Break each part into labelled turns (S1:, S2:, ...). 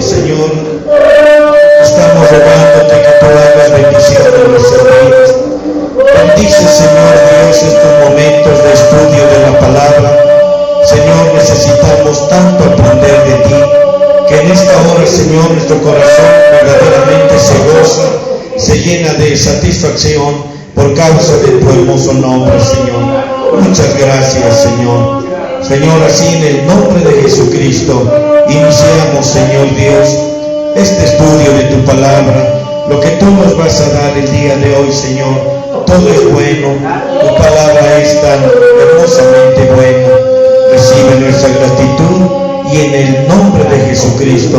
S1: Señor, estamos rogándote que tú hagas bendición en nuestras vidas. Bendice, Señor Dios, estos momentos de estudio de la palabra. Señor, necesitamos tanto aprender de ti, que en esta hora, Señor, nuestro corazón verdaderamente se goza, se llena de satisfacción por causa de tu hermoso nombre, Señor. Muchas gracias, Señor. Señor, así en el nombre de Jesucristo, iniciamos, Señor Dios, este estudio de tu palabra. Lo que tú nos vas a dar el día de hoy, Señor, todo es bueno. Tu palabra es tan hermosamente buena. Recibe nuestra gratitud y en el nombre de Jesucristo,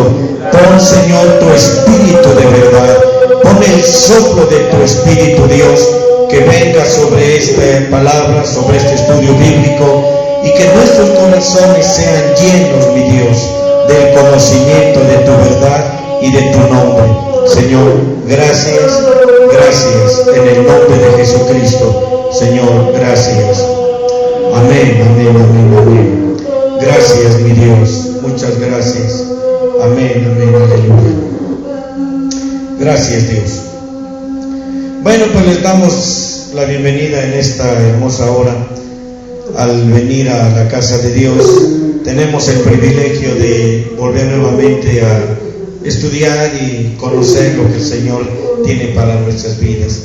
S1: pon, Señor, tu espíritu de verdad. Pon el soplo de tu espíritu, Dios, que venga sobre esta palabra, sobre este estudio bíblico, y que nuestros corazones sean llenos, mi Dios, del conocimiento de tu verdad y de tu nombre. Señor, gracias, gracias, en el nombre de Jesucristo. Señor, gracias. Amén, amén, amén, amén. Gracias, mi Dios, muchas gracias. Amén, amén, aleluya. Gracias, Dios. Bueno, pues les damos la bienvenida en esta hermosa hora. Al venir a la casa de Dios, tenemos el privilegio de volver nuevamente a estudiar y conocer lo que el Señor tiene para nuestras vidas.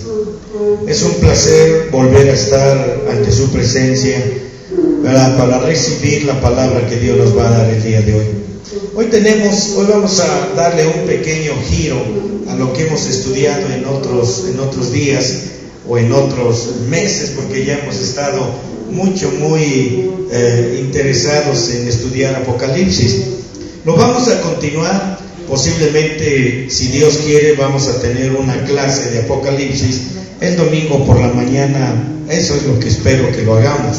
S1: Es un placer volver a estar ante su presencia, ¿verdad?, para recibir la palabra que Dios nos va a dar el día de hoy. Hoy vamos a darle un pequeño giro a lo que hemos estudiado en otros días o en otros meses, porque ya hemos estado muy interesados en estudiar Apocalipsis. Lo vamos a continuar, posiblemente, si Dios quiere, vamos a tener una clase de Apocalipsis el domingo por la mañana. Eso es lo que espero que lo hagamos.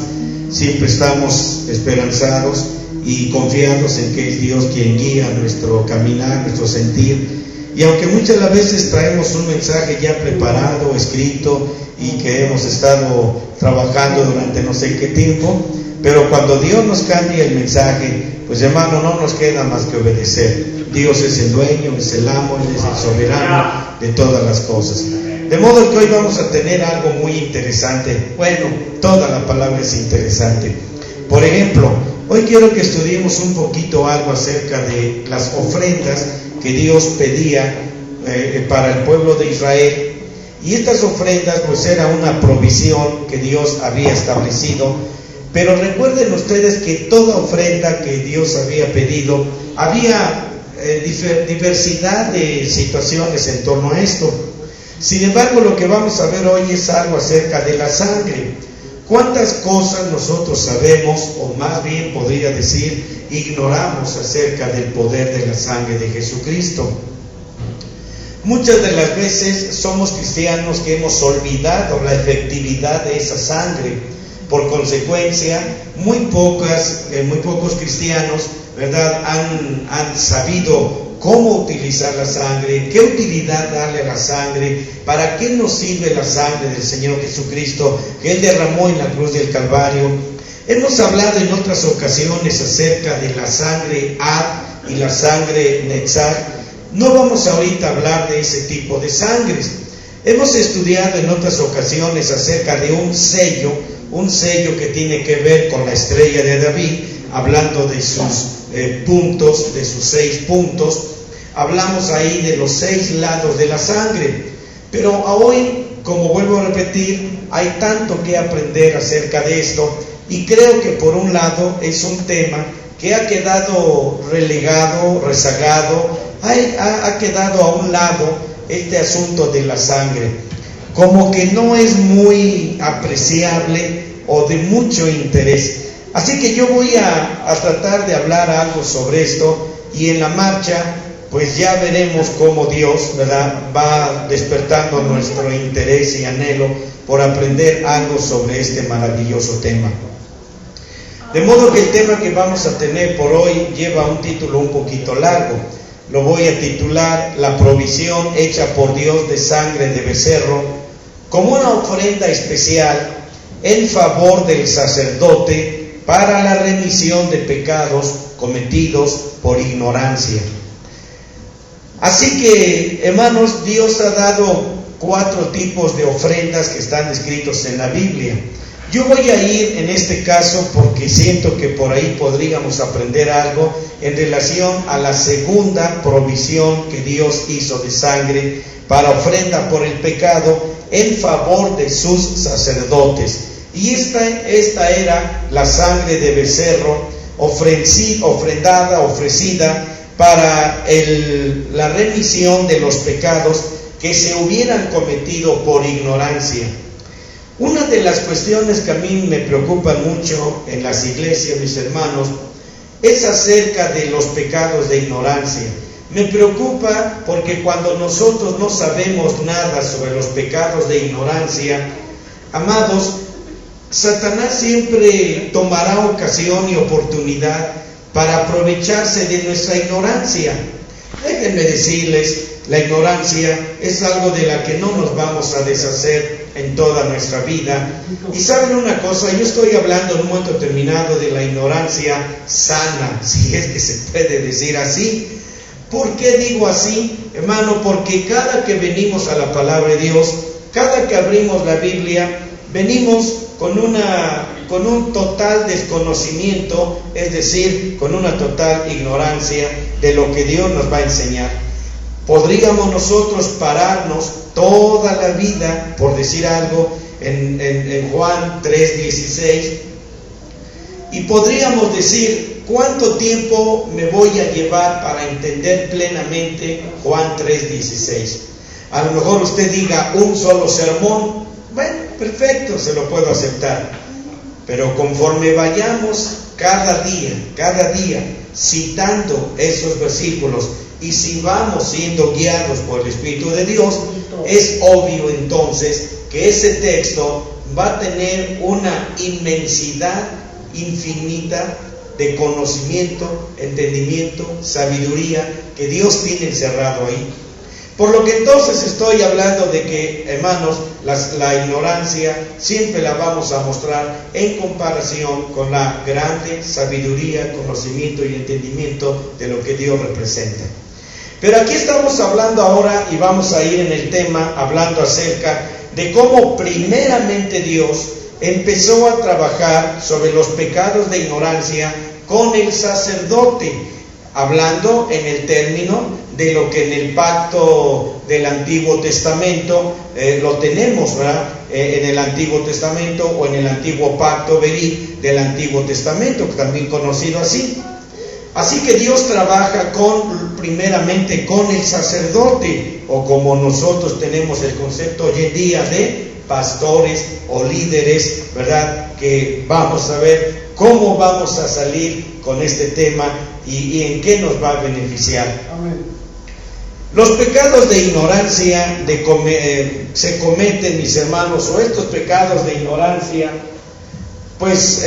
S1: Siempre estamos esperanzados y confiados en que es Dios quien guía nuestro caminar, nuestro sentir. Y aunque muchas de las veces traemos un mensaje ya preparado, escrito, y que hemos estado trabajando durante no sé qué tiempo, pero cuando Dios nos cambia el mensaje, pues hermano, no nos queda más que obedecer. Dios es el dueño, es el amo, Él es el soberano de todas las cosas. De modo que hoy vamos a tener algo muy interesante. Bueno, toda la palabra es interesante. Por ejemplo, hoy quiero que estudiemos un poquito algo acerca de las ofrendas que Dios pedía para el pueblo de Israel. Y estas ofrendas pues era una provisión que Dios había establecido. Pero recuerden ustedes que toda ofrenda que Dios había pedido, había diversidad de situaciones en torno a esto. Sin embargo, lo que vamos a ver hoy es algo acerca de la sangre. ¿Cuántas cosas nosotros sabemos, o más bien podría decir, ignoramos acerca del poder de la sangre de Jesucristo? Muchas de las veces somos cristianos que hemos olvidado la efectividad de esa sangre. Por consecuencia, muy pocos cristianos, ¿verdad?, han sabido cómo utilizar la sangre, qué utilidad darle a la sangre, para qué nos sirve la sangre del Señor Jesucristo que Él derramó en la cruz del Calvario. Hemos hablado en otras ocasiones acerca de la sangre Ad y la sangre Netzar. No vamos ahorita a hablar de ese tipo de sangres. Hemos estudiado en otras ocasiones acerca de un sello que tiene que ver con la estrella de David, hablando de sus puntos, de sus 6 puntos. Hablamos ahí de los 6 lados de la sangre. Pero hoy, como vuelvo a repetir, hay tanto que aprender acerca de esto, y creo que por un lado es un tema que ha quedado relegado, rezagado, ha quedado a un lado este asunto de la sangre, como que no es muy apreciable o de mucho interés. Así que yo voy a tratar de hablar algo sobre esto, y en la marcha pues ya veremos cómo Dios, ¿verdad?, va despertando nuestro interés y anhelo por aprender algo sobre este maravilloso tema. De modo que el tema que vamos a tener por hoy lleva un título un poquito largo. Lo voy a titular: La provisión hecha por Dios de sangre de becerro como una ofrenda especial en favor del sacerdote para la remisión de pecados cometidos por ignorancia. Así que, hermanos, Dios ha dado 4 tipos de ofrendas que están escritos en la Biblia. Yo voy a ir en este caso porque siento que por ahí podríamos aprender algo en relación a la segunda provisión que Dios hizo de sangre para ofrenda por el pecado en favor de sus sacerdotes. Y esta era la sangre de becerro ofrecida para la remisión de los pecados que se hubieran cometido por ignorancia. Una de las cuestiones que a mí me preocupan mucho en las iglesias, mis hermanos, es acerca de los pecados de ignorancia. Me preocupa porque cuando nosotros no sabemos nada sobre los pecados de ignorancia, amados, Satanás siempre tomará ocasión y oportunidad para aprovecharse de nuestra ignorancia. Déjenme decirles, la ignorancia es algo de la que no nos vamos a deshacer en toda nuestra vida. Y saben una cosa, yo estoy hablando en un momento determinado de la ignorancia sana, si es que se puede decir así. ¿Por qué digo así, hermano? Porque cada que venimos a la palabra de Dios, cada que abrimos la Biblia, venimos con un total desconocimiento, es decir, con una total ignorancia de lo que Dios nos va a enseñar. Podríamos nosotros pararnos toda la vida, por decir algo, en Juan 3:16, y podríamos decir, ¿cuánto tiempo me voy a llevar para entender plenamente Juan 3:16? A lo mejor usted diga un solo sermón, bueno, perfecto, se lo puedo aceptar, pero conforme vayamos cada día citando esos versículos, y si vamos siendo guiados por el Espíritu de Dios, es obvio entonces que ese texto va a tener una inmensidad infinita de conocimiento, entendimiento, sabiduría que Dios tiene encerrado ahí. Por lo que entonces estoy hablando de que, hermanos, la ignorancia siempre la vamos a mostrar en comparación con la grande sabiduría, conocimiento y entendimiento de lo que Dios representa. Pero aquí estamos hablando ahora y vamos a ir en el tema hablando acerca de cómo primeramente Dios empezó a trabajar sobre los pecados de ignorancia con el sacerdote, hablando en el término de lo que en el pacto del Antiguo Testamento lo tenemos, ¿verdad? En el Antiguo Testamento o en el Antiguo Pacto Berit del Antiguo Testamento, también conocido así. Así que Dios trabaja primeramente con el sacerdote, o como nosotros tenemos el concepto hoy en día de pastores o líderes, ¿verdad? Que vamos a ver cómo vamos a salir con este tema y en qué nos va a beneficiar. Amén. Los pecados de ignorancia se cometen, mis hermanos, o estos pecados de ignorancia, pues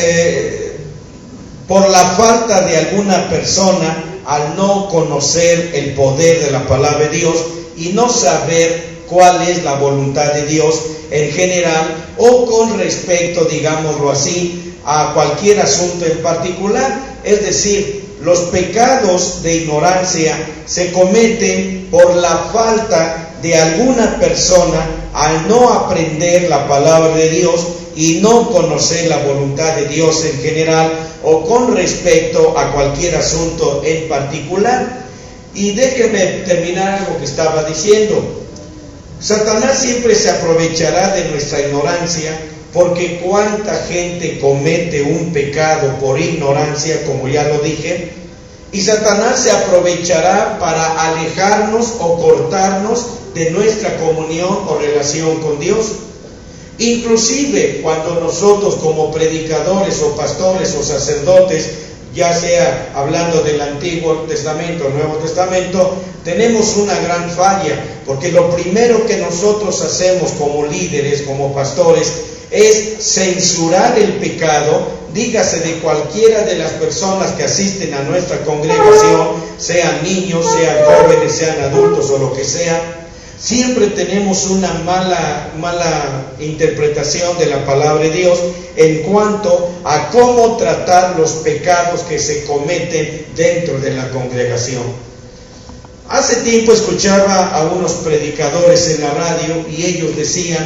S1: por la falta de alguna persona al no conocer el poder de la palabra de Dios y no saber cuál es la voluntad de Dios en general o con respecto, digámoslo así, a cualquier asunto en particular. Es decir, los pecados de ignorancia se cometen por la falta de alguna persona al no aprender la palabra de Dios y no conocer la voluntad de Dios en general o con respecto a cualquier asunto en particular. Y déjenme terminar algo que estaba diciendo. Satanás siempre se aprovechará de nuestra ignorancia, porque cuánta gente comete un pecado por ignorancia, como ya lo dije, y Satanás se aprovechará para alejarnos o cortarnos de nuestra comunión o relación con Dios. Inclusive cuando nosotros como predicadores o pastores o sacerdotes, ya sea hablando del Antiguo Testamento o Nuevo Testamento, tenemos una gran falla, porque lo primero que nosotros hacemos como líderes, como pastores, es censurar el pecado, dígase de cualquiera de las personas que asisten a nuestra congregación, sean niños, sean jóvenes, sean adultos o lo que sea. Siempre tenemos una mala interpretación de la palabra de Dios en cuanto a cómo tratar los pecados que se cometen dentro de la congregación. Hace tiempo escuchaba a unos predicadores en la radio y ellos decían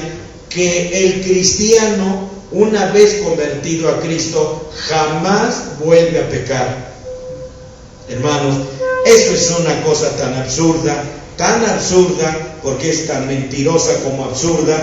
S1: que el cristiano, una vez convertido a Cristo, jamás vuelve a pecar. Hermanos, eso es una cosa tan absurda, porque es tan mentirosa como absurda,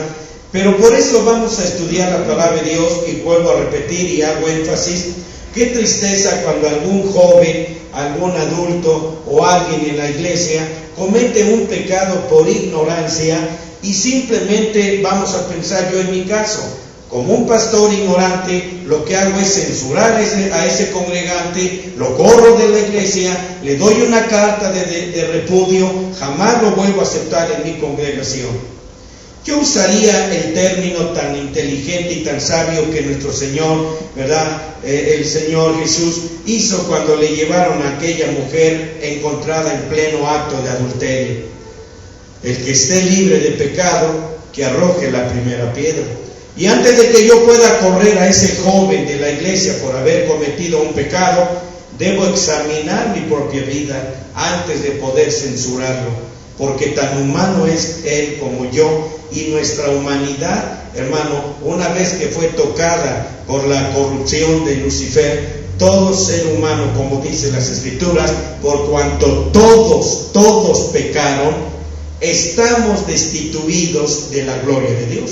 S1: pero por eso vamos a estudiar la palabra de Dios y vuelvo a repetir y hago énfasis. Qué tristeza cuando algún joven, algún adulto o alguien en la iglesia comete un pecado por ignorancia y simplemente vamos a pensar, yo en mi caso, como un pastor ignorante, lo que hago es censurar a ese congregante, lo corro de la iglesia, le doy una carta de repudio, jamás lo vuelvo a aceptar en mi congregación. Yo usaría el término tan inteligente y tan sabio que nuestro Señor, ¿verdad? El Señor Jesús hizo cuando le llevaron a aquella mujer encontrada en pleno acto de adulterio. El que esté libre de pecado, que arroje la primera piedra. Y antes de que yo pueda correr a ese joven de la iglesia por haber cometido un pecado, debo examinar mi propia vida antes de poder censurarlo, porque tan humano es él como yo, y nuestra humanidad, hermano, una vez que fue tocada por la corrupción de Lucifer, todo ser humano, como dicen las Escrituras, por cuanto todos pecaron, estamos destituidos de la gloria de Dios.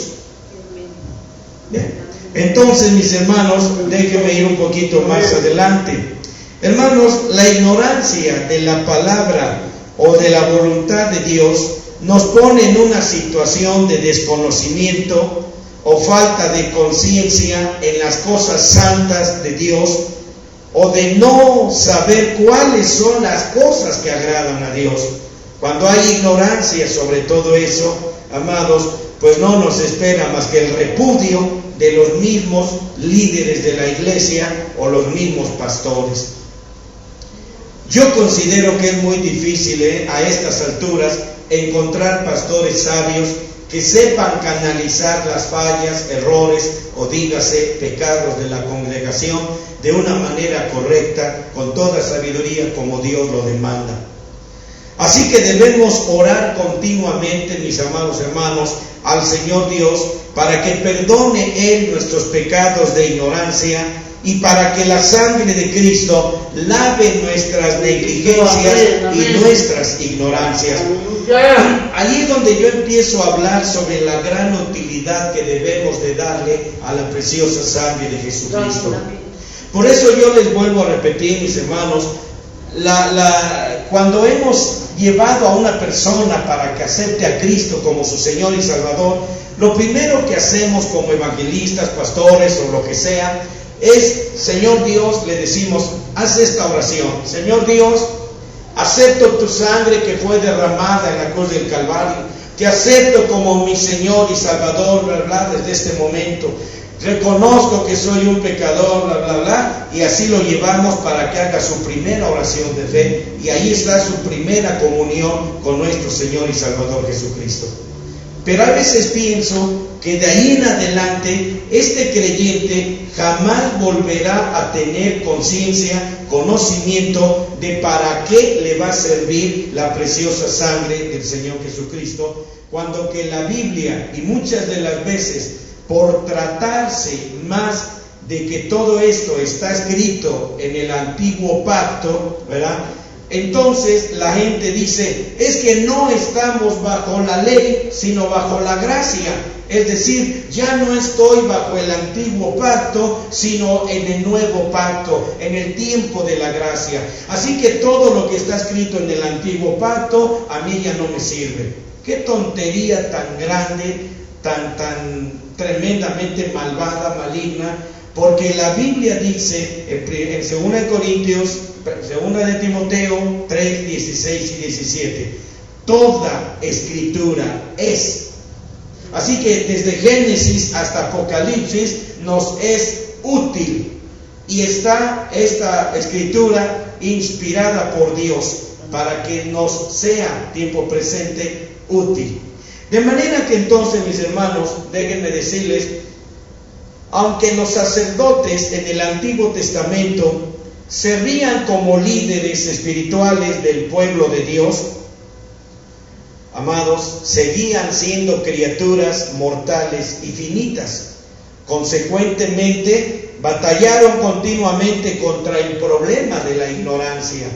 S1: Bien. Entonces, mis hermanos, déjenme ir un poquito más adelante. Hermanos, la ignorancia de la palabra o de la voluntad de Dios nos pone en una situación de desconocimiento o falta de conciencia en las cosas santas de Dios, o de no saber cuáles son las cosas que agradan a Dios. Cuando hay ignorancia sobre todo eso, amados, pues no nos espera más que el repudio de los mismos líderes de la iglesia o los mismos pastores. Yo considero que es muy difícil a estas alturas encontrar pastores sabios que sepan canalizar las fallas, errores o dígase pecados de la congregación de una manera correcta, con toda sabiduría como Dios lo demanda. Así que debemos orar continuamente, mis amados hermanos, al Señor Dios para que perdone Él nuestros pecados de ignorancia y para que la sangre de Cristo lave nuestras negligencias y nuestras ignorancias. Ahí es donde yo empiezo a hablar sobre la gran utilidad que debemos de darle a la preciosa sangre de Jesucristo. Por eso yo les vuelvo a repetir, mis hermanos, cuando hemos llevado a una persona para que acepte a Cristo como su Señor y Salvador, lo primero que hacemos como evangelistas, pastores o lo que sea, es, Señor Dios, le decimos, haz esta oración. Señor Dios, acepto tu sangre que fue derramada en la cruz del Calvario. Te acepto como mi Señor y Salvador, bla, bla, desde este momento. Reconozco que soy un pecador, bla, bla, bla, y así lo llevamos para que haga su primera oración de fe, y ahí está su primera comunión con nuestro Señor y Salvador Jesucristo. Pero a veces pienso que de ahí en adelante este creyente jamás volverá a tener conciencia, conocimiento de para qué le va a servir la preciosa sangre del Señor Jesucristo, cuando que la Biblia, y muchas de las veces por tratarse más de que todo esto está escrito en el antiguo pacto, ¿verdad? Entonces la gente dice, es que no estamos bajo la ley, sino bajo la gracia. Es decir, ya no estoy bajo el antiguo pacto, sino en el nuevo pacto, en el tiempo de la gracia. Así que todo lo que está escrito en el antiguo pacto, a mí ya no me sirve. Qué tontería tan grande, tan tremendamente malvada, maligna, porque la Biblia dice en 2 Corintios, 2 de Timoteo 3, 16 y 17, toda escritura es. Así que desde Génesis hasta Apocalipsis nos es útil, y está esta escritura inspirada por Dios para que nos sea tiempo presente útil. De manera que entonces, mis hermanos, déjenme decirles, aunque los sacerdotes en el Antiguo Testamento servían como líderes espirituales del pueblo de Dios, amados, seguían siendo criaturas mortales y finitas. Consecuentemente, batallaron continuamente contra el problema de la ignorancia.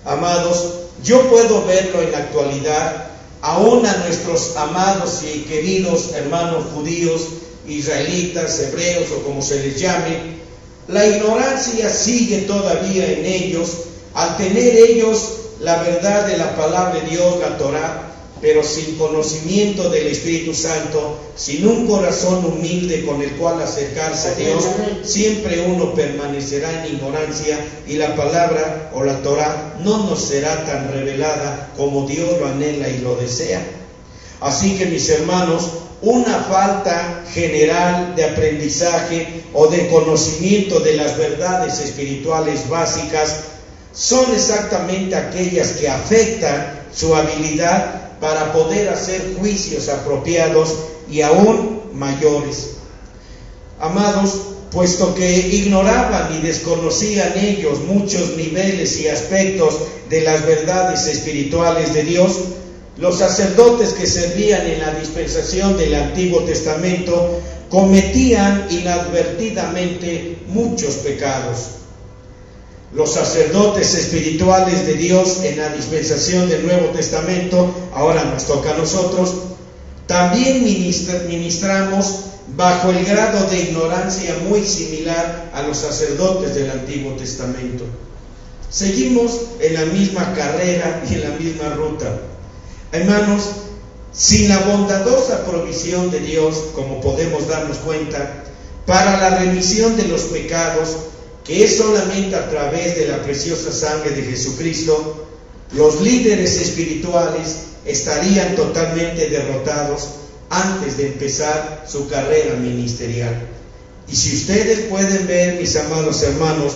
S1: Amados, yo puedo verlo en la actualidad, aún a nuestros amados y queridos hermanos judíos, israelitas, hebreos o como se les llame. La ignorancia sigue todavía en ellos, al tener ellos la verdad de la palabra de Dios, la Torá, pero sin conocimiento del Espíritu Santo, sin un corazón humilde con el cual acercarse a Dios, siempre uno permanecerá en ignorancia y la palabra o la Torá no nos será tan revelada como Dios lo anhela y lo desea. Así que, mis hermanos, una falta general de aprendizaje o de conocimiento de las verdades espirituales básicas son exactamente aquellas que afectan su habilidad para poder hacer juicios apropiados y aún mayores. Amados, puesto que ignoraban y desconocían ellos muchos niveles y aspectos de las verdades espirituales de Dios, los sacerdotes que servían en la dispensación del Antiguo Testamento cometían inadvertidamente muchos pecados. Los sacerdotes espirituales de Dios en la dispensación del Nuevo Testamento, ahora nos toca a nosotros, también ministramos bajo el grado de ignorancia muy similar a los sacerdotes del Antiguo Testamento. Seguimos en la misma carrera y en la misma ruta. Hermanos, sin la bondadosa provisión de Dios, como podemos darnos cuenta, para la remisión de los pecados, que es solamente a través de la preciosa sangre de Jesucristo, los líderes espirituales estarían totalmente derrotados antes de empezar su carrera ministerial. Y si ustedes pueden ver, mis amados hermanos,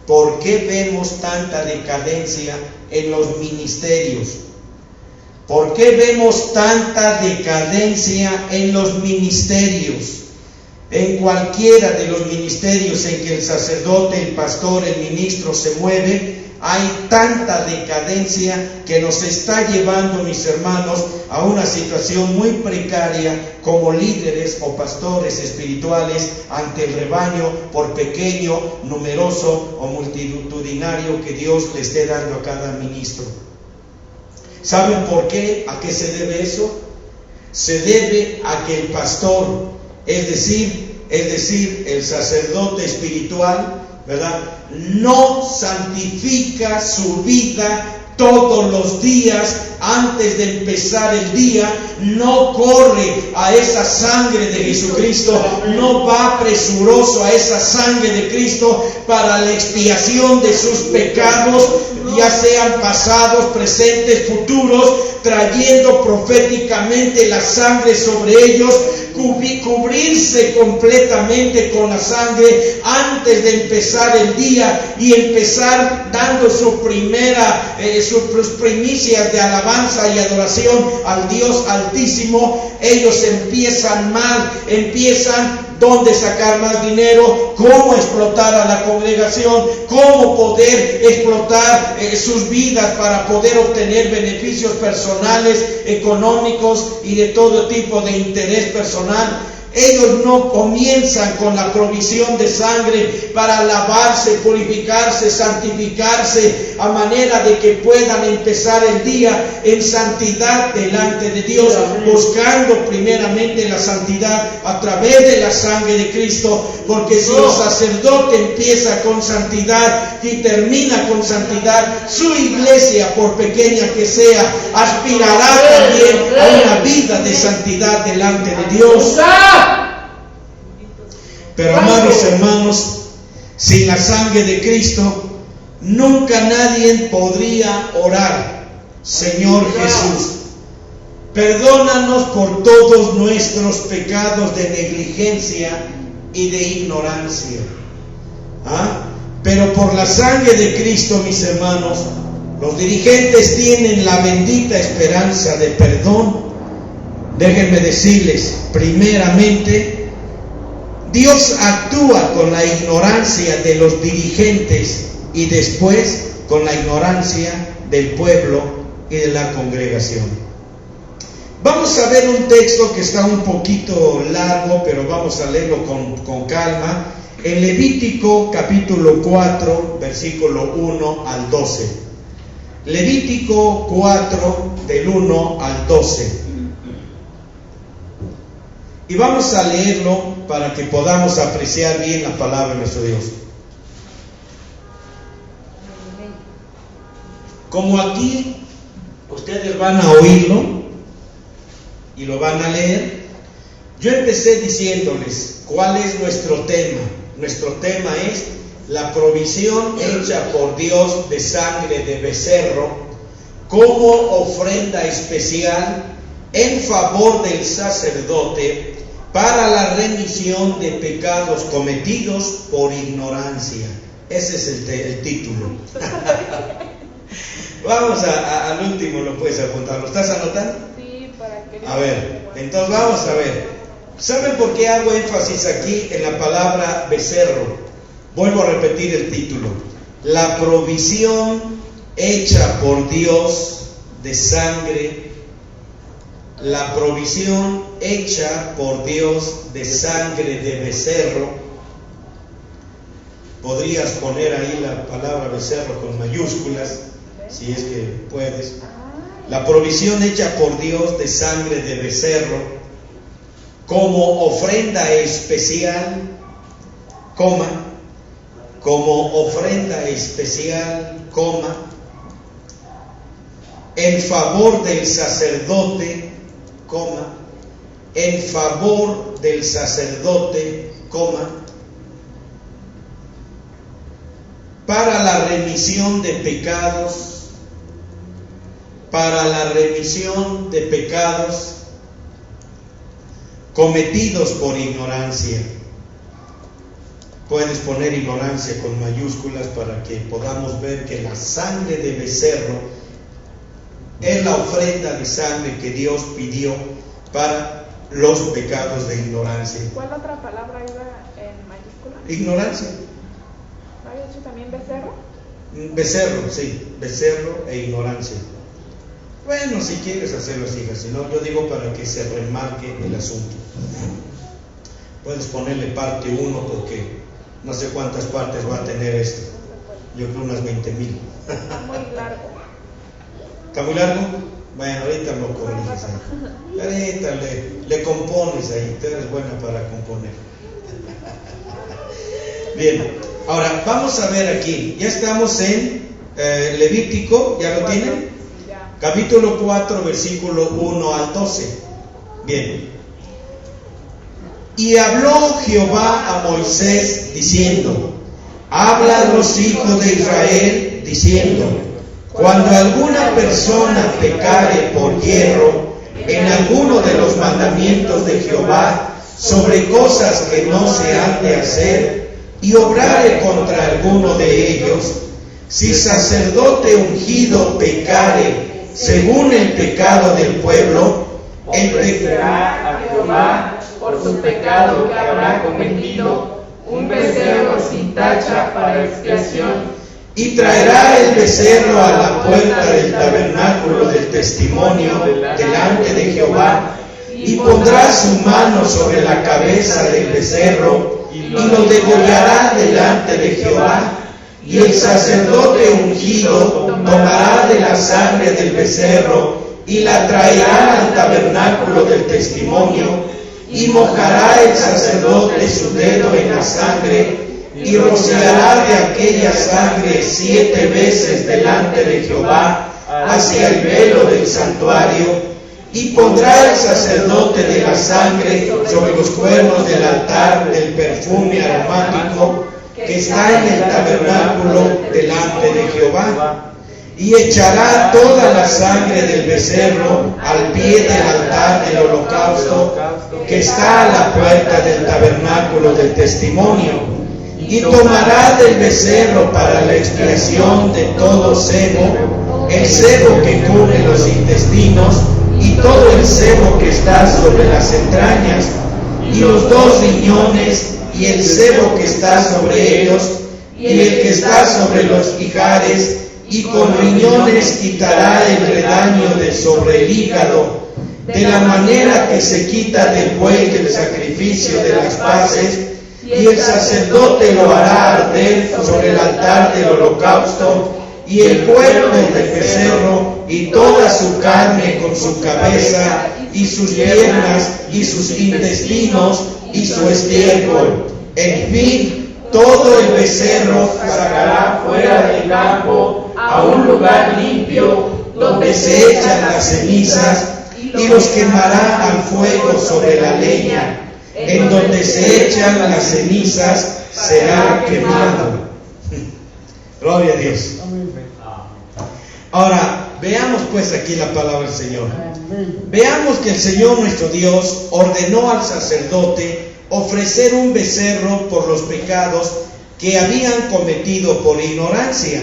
S1: ¿por qué vemos tanta decadencia en los ministerios? ¿Por qué vemos tanta decadencia en los ministerios? En cualquiera de los ministerios en que el sacerdote, el pastor, el ministro se mueve, hay tanta decadencia que nos está llevando, mis hermanos, a una situación muy precaria como líderes o pastores espirituales ante el rebaño, por pequeño, numeroso o multitudinario que Dios le esté dando a cada ministro. ¿Saben por qué? ¿A qué se debe eso? Se debe a que el pastor, es decir, el sacerdote espiritual, ¿verdad?, no santifica su vida todos los días antes de empezar el día, no corre a esa sangre de Jesucristo, no va presuroso a esa sangre de Cristo para la expiación de sus pecados, ya sean pasados, presentes, futuros, trayendo proféticamente la sangre sobre ellos, cubrirse completamente con la sangre antes de empezar el día y empezar dando sus primicias de alabanza y adoración al Dios Altísimo. Ellos empiezan mal, empiezan dónde sacar más dinero, cómo explotar a la congregación, cómo poder explotar sus vidas para poder obtener beneficios personales, económicos y de todo tipo de interés personal. Ellos no comienzan con la provisión de sangre para lavarse, purificarse, santificarse, a manera de que puedan empezar el día en santidad delante de Dios, buscando primeramente la santidad a través de la sangre de Cristo, porque si el sacerdote empieza con santidad y termina con santidad, su iglesia, por pequeña que sea, aspirará también a una vida de santidad delante de Dios. Pero, amados hermanos, sin la sangre de Cristo, nunca nadie podría orar: Señor Jesús, perdónanos por todos nuestros pecados de negligencia y de ignorancia. Pero por la sangre de Cristo, mis hermanos, los dirigentes tienen la bendita esperanza de perdón. Déjenme decirles, primeramente, Dios actúa con la ignorancia de los dirigentes y después con la ignorancia del pueblo y de la congregación. Vamos a ver un texto que está un poquito largo, pero vamos a leerlo con calma. En Levítico capítulo 4, versículo 1 al 12. Levítico 4, del 1 al 12. Y vamos a leerlo para que podamos apreciar bien la palabra de nuestro Dios. Como aquí ustedes van a oírlo y lo van a leer, yo empecé diciéndoles cuál es nuestro tema. Nuestro tema es la provisión hecha por Dios de sangre de becerro como ofrenda especial en favor del sacerdote para la remisión de pecados cometidos por ignorancia. Ese es el título. Vamos al último, lo puedes apuntar. ¿Lo estás anotando?
S2: Sí, para que...
S1: A ver, entonces vamos a ver. ¿Saben por qué hago énfasis aquí en la palabra becerro? Vuelvo a repetir el título. La provisión hecha por Dios de sangre. La provisión hecha por Dios de sangre de becerro. Podrías poner ahí la palabra becerro con mayúsculas, si es que puedes. La provisión hecha por Dios de sangre de becerro como ofrenda especial, como ofrenda especial, en favor del sacerdote, en favor del sacerdote, para la remisión de pecados, cometidos por ignorancia. Puedes poner ignorancia con mayúsculas para que podamos ver que la sangre de becerro es la ofrenda de sangre que Dios pidió para los pecados de ignorancia.
S2: ¿Cuál otra palabra iba en mayúscula?
S1: Ignorancia.
S2: ¿No había dicho también becerro?
S1: Becerro, sí, becerro e ignorancia. Bueno, si quieres hacerlo así, si no, yo digo para que se remarque el asunto. Puedes ponerle parte 1 porque no sé cuántas partes va a tener esto. Yo creo unas 20,000.
S2: Está muy largo.
S1: ¿Está muy largo? Bueno, ahorita lo corriges ahí. Ahorita le compones ahí. Tú eres buena para componer. Bien, ahora vamos a ver aquí. Ya estamos en Levítico, ¿ya lo tienen? Capítulo 4, versículo 1 al 12. Bien. Y habló Jehová a Moisés diciendo: habla a los hijos de Israel diciendo: cuando alguna persona pecare por hierro en alguno de los mandamientos de Jehová sobre cosas que no se han de hacer, y obrare contra alguno de ellos, si sacerdote ungido pecare según el pecado del pueblo,
S3: ofrecerá a Jehová por su pecado que habrá cometido un becerro sin tacha para expiación,
S1: y traerá el becerro a la puerta del tabernáculo del testimonio delante de Jehová, y pondrá su mano sobre la cabeza del becerro, y lo degollará delante de Jehová. Y el sacerdote ungido tomará de la sangre del becerro y la traerá al tabernáculo del testimonio, y mojará el sacerdote su dedo en la sangre, y rociará de aquella sangre 7 veces delante de Jehová hacia el velo del santuario, y pondrá el sacerdote de la sangre sobre los cuernos del altar del perfume aromático que está en el tabernáculo delante de Jehová, y echará toda la sangre del becerro al pie del altar del holocausto que está a la puerta del tabernáculo del testimonio, y tomará del becerro para la expiación de todo sebo, el sebo que cubre los intestinos y todo el sebo que está sobre las entrañas, y los 2 riñones y el sebo que está sobre ellos, y el que está sobre los ijares, y con riñones quitará el redaño de sobre el hígado, de la manera que se quita del buey del sacrificio de las paces, y el sacerdote lo hará arder sobre el altar del holocausto, y el cuerpo del becerro y toda su carne con su cabeza y sus piernas y sus intestinos y su estiércol. En fin, todo el becerro sacará fuera del campo a un lugar limpio, donde se echan las cenizas, y los quemará al fuego sobre la leña. En donde se echan las cenizas será quemado. Gloria a Dios. Ahora, veamos pues aquí la palabra del Señor. Veamos que el Señor nuestro Dios ordenó al sacerdote ofrecer un becerro por los pecados que habían cometido por ignorancia.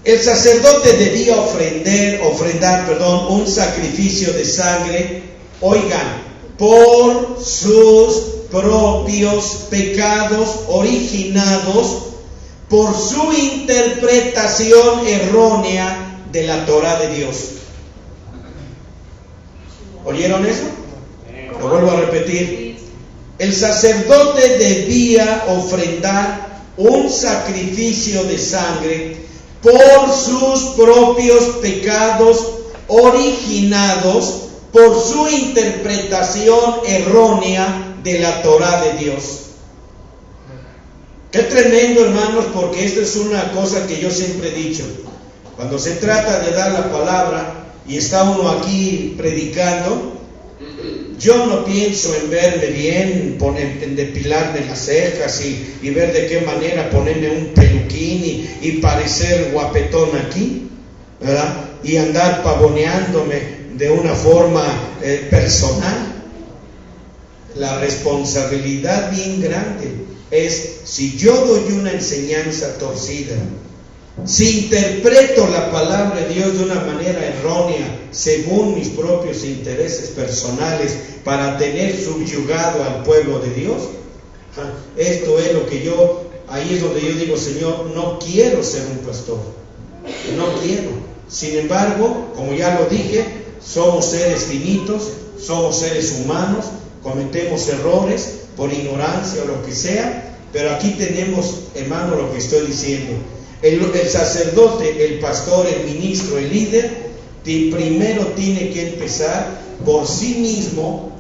S1: El sacerdote debía ofrendar un sacrificio de sangre, oigan, por sus propios pecados originados por su interpretación errónea de la Torá de Dios. ¿Oyeron eso? Lo vuelvo a repetir. El sacerdote debía ofrendar un sacrificio de sangre por sus propios pecados originados por su interpretación errónea de la Torá de Dios. Qué tremendo, hermanos, porque esto es una cosa que yo siempre he dicho. Cuando se trata de dar la palabra y está uno aquí predicando, yo no pienso en verme bien, en depilarme las cejas y ver de qué manera ponerme un peluquín y parecer guapetón aquí, ¿verdad? Y andar pavoneándome de una forma personal. La responsabilidad bien grande es, si yo doy una enseñanza torcida, si interpreto la palabra de Dios de una manera errónea, según mis propios intereses personales, para tener subyugado al pueblo de Dios, esto es lo que ahí es donde yo digo, Señor, no quiero ser un pastor, no quiero. Sin embargo, como ya lo dije, somos seres finitos, somos seres humanos, cometemos errores por ignorancia o lo que sea, pero aquí tenemos, hermano, lo que estoy diciendo. El sacerdote, el pastor, el ministro, el líder, primero tiene que empezar por sí mismo,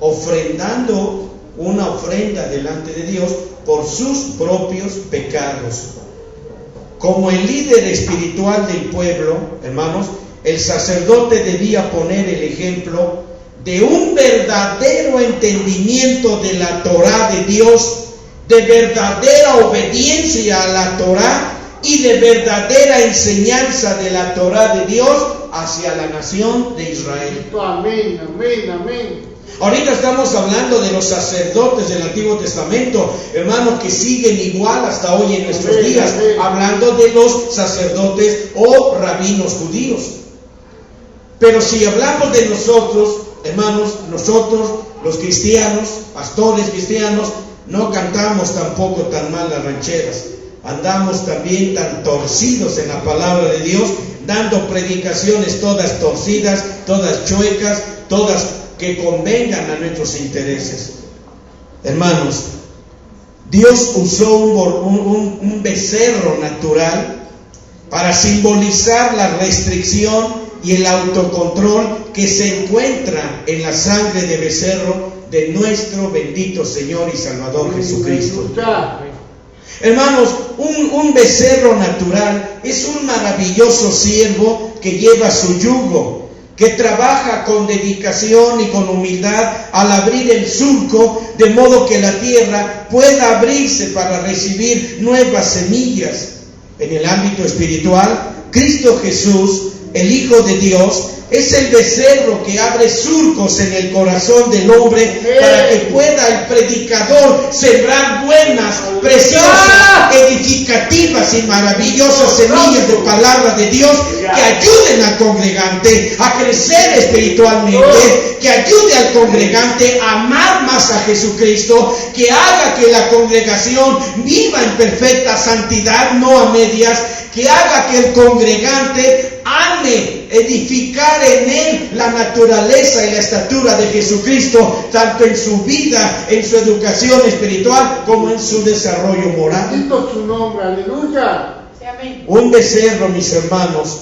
S1: ofrendando una ofrenda delante de Dios por sus propios pecados. Como el líder espiritual del pueblo, hermanos, el sacerdote debía poner el ejemplo de un verdadero entendimiento de la Torá de Dios, de verdadera obediencia a la Torá y de verdadera enseñanza de la Torá de Dios hacia la nación de Israel.
S3: Amén, amén, amén.
S1: Ahorita estamos hablando de los sacerdotes del Antiguo Testamento, hermanos, que siguen igual hasta hoy en nuestros días, hablando de los sacerdotes o rabinos judíos. Pero si hablamos de nosotros, hermanos, nosotros los cristianos, pastores cristianos, no cantamos tampoco tan mal las rancheras. Andamos también tan torcidos en la palabra de Dios, dando predicaciones todas torcidas, todas chuecas, todas que convengan a nuestros intereses. Hermanos, Dios usó un becerro natural para simbolizar la restricción y el autocontrol que se encuentra en la sangre de becerro de nuestro bendito Señor y Salvador Jesucristo. Hermanos, un becerro natural es un maravilloso siervo que lleva su yugo, que trabaja con dedicación y con humildad al abrir el surco, de modo que la tierra pueda abrirse para recibir nuevas semillas. En el ámbito espiritual, Cristo Jesús, el Hijo de Dios, es el becerro que abre surcos en el corazón del hombre para que pueda el predicador sembrar buenas, preciosas, edificativas y maravillosas semillas de palabra de Dios que ayuden al congregante a crecer espiritualmente, que ayude al congregante a amar más a Jesucristo, que haga que la congregación viva en perfecta santidad, no a medias, que haga que el congregante ame anhele edificar en él la naturaleza y la estatura de Jesucristo, tanto en su vida, en su educación espiritual, como en su desarrollo moral.
S4: Bendito su nombre, aleluya.
S1: Un becerro, mis hermanos,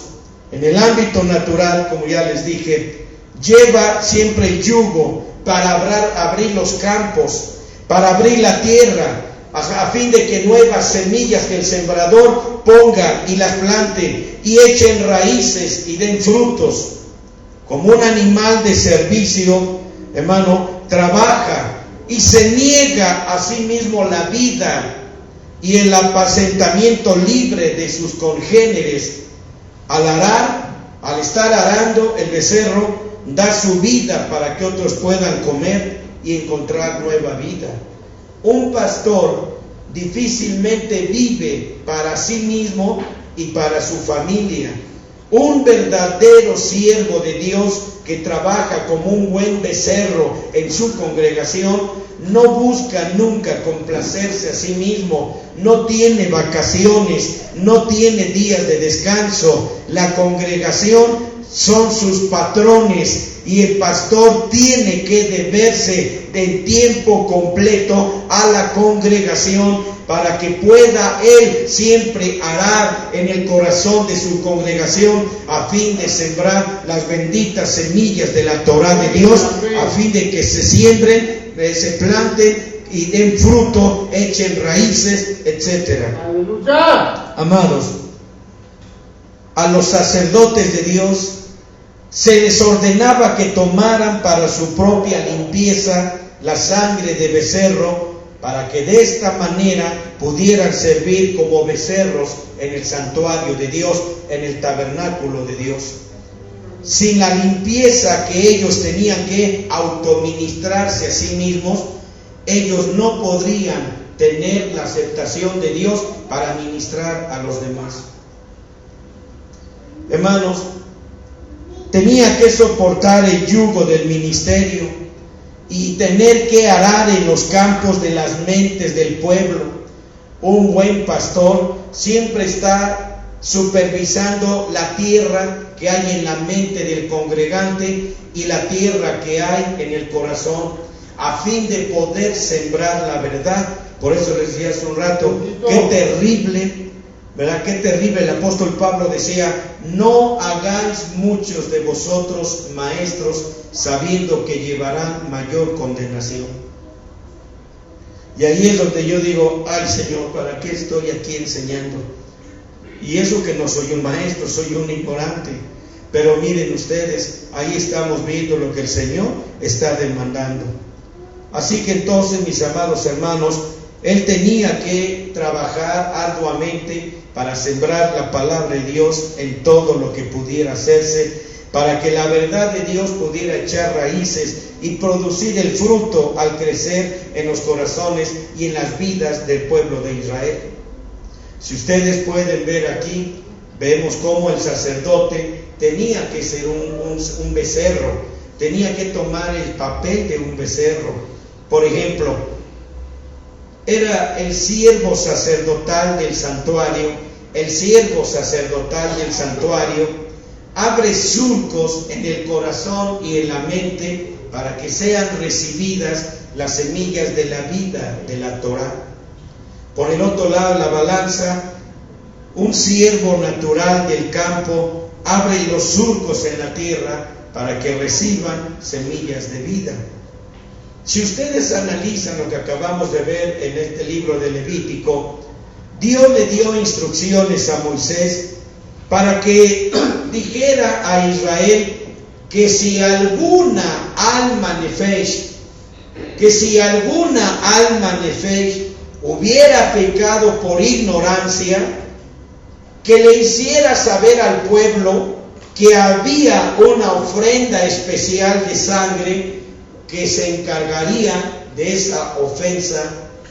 S1: en el ámbito natural, como ya les dije, lleva siempre el yugo para abrir los campos, para abrir la tierra, a fin de que nuevas semillas que el sembrador ponga y las plante y echen raíces y den frutos. Como un animal de servicio, hermano, trabaja y se niega a sí mismo la vida y el apacentamiento libre de sus congéneres. Al arar, al estar arando, el becerro da su vida para que otros puedan comer y encontrar nueva vida. Un pastor difícilmente vive para sí mismo y para su familia. Un verdadero siervo de Dios que trabaja como un buen becerro en su congregación no busca nunca complacerse a sí mismo, no tiene vacaciones, no tiene días de descanso. La congregación son sus patrones y el pastor tiene que deberse de tiempo completo a la congregación para que pueda él siempre arar en el corazón de su congregación a fin de sembrar las benditas semillas de la Torá de Dios, a fin de que se siembren, se planten y den fruto, echen raíces, etc.
S4: Aleluya.
S1: Amados, a los sacerdotes de Dios se les ordenaba que tomaran para su propia limpieza la sangre de becerro, para que de esta manera pudieran servir como becerros en el santuario de Dios, en el tabernáculo de Dios. Sin la limpieza que ellos tenían que autoministrarse a sí mismos, ellos no podrían tener la aceptación de Dios para ministrar a los demás. Hermanos, tenía que soportar el yugo del ministerio y tener que arar en los campos de las mentes del pueblo. Un buen pastor siempre está supervisando la tierra que hay en la mente del congregante y la tierra que hay en el corazón, a fin de poder sembrar la verdad. Por eso les decía hace un rato, qué terrible, ¿verdad? Qué terrible. El apóstol Pablo decía: no hagáis muchos de vosotros maestros, sabiendo que llevarán mayor condenación. Y ahí es donde yo digo: ay Señor, ¿para qué estoy aquí enseñando? Y eso que no soy un maestro, soy un ignorante. Pero miren ustedes, ahí estamos viendo lo que el Señor está demandando. Así que entonces, mis amados hermanos, él tenía que trabajar arduamente para sembrar la palabra de Dios en todo lo que pudiera hacerse, para que la verdad de Dios pudiera echar raíces y producir el fruto al crecer en los corazones y en las vidas del pueblo de Israel. Si ustedes pueden ver aquí, vemos cómo el sacerdote tenía que ser un becerro, tenía que tomar el papel de un becerro. Por ejemplo, era el siervo sacerdotal del santuario. El siervo sacerdotal del santuario abre surcos en el corazón y en la mente para que sean recibidas las semillas de la vida de la Torá. Por el otro lado, la balanza, un siervo natural del campo abre los surcos en la tierra para que reciban semillas de vida. Si ustedes analizan lo que acabamos de ver en este libro de Levítico, Dios le dio instrucciones a Moisés para que dijera a Israel que si alguna alma nefesh hubiera pecado por ignorancia, que le hiciera saber al pueblo que había una ofrenda especial de sangre que se encargaría de esa ofensa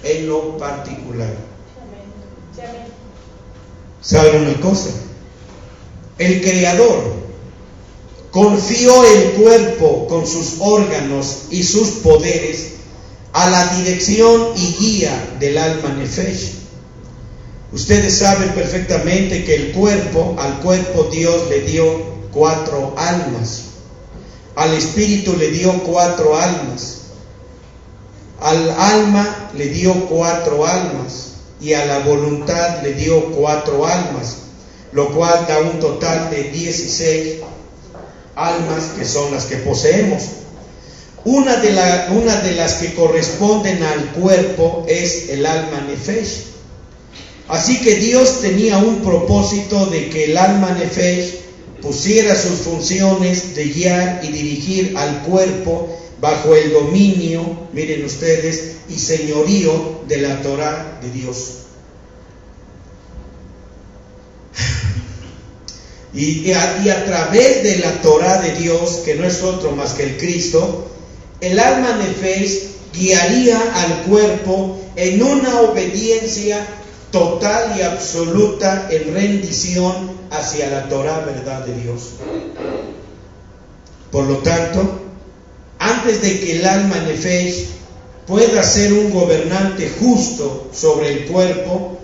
S1: en lo particular. ¿Saben una cosa? El Creador confió el cuerpo con sus órganos y sus poderes a la dirección y guía del alma nefesh. Ustedes saben perfectamente que al cuerpo Dios le dio 4 almas. Al espíritu le dio 4 almas. Al alma le dio 4 almas. Y a la voluntad le dio 4 almas. Lo cual da un total de 16 almas, que son las que poseemos. Una de las que corresponden al cuerpo es el alma nefesh. Así que Dios tenía un propósito de que el alma nefesh pusiera sus funciones de guiar y dirigir al cuerpo bajo el dominio, miren ustedes, y señorío de la Torá de Dios. Y a través de la Torá de Dios, que no es otro más que el Cristo, el alma nefesh guiaría al cuerpo en una obediencia total y absoluta en rendición hacia la Torá, verdad de Dios. Por lo tanto, antes de que el alma nefesh pueda ser un gobernante justo sobre el cuerpo,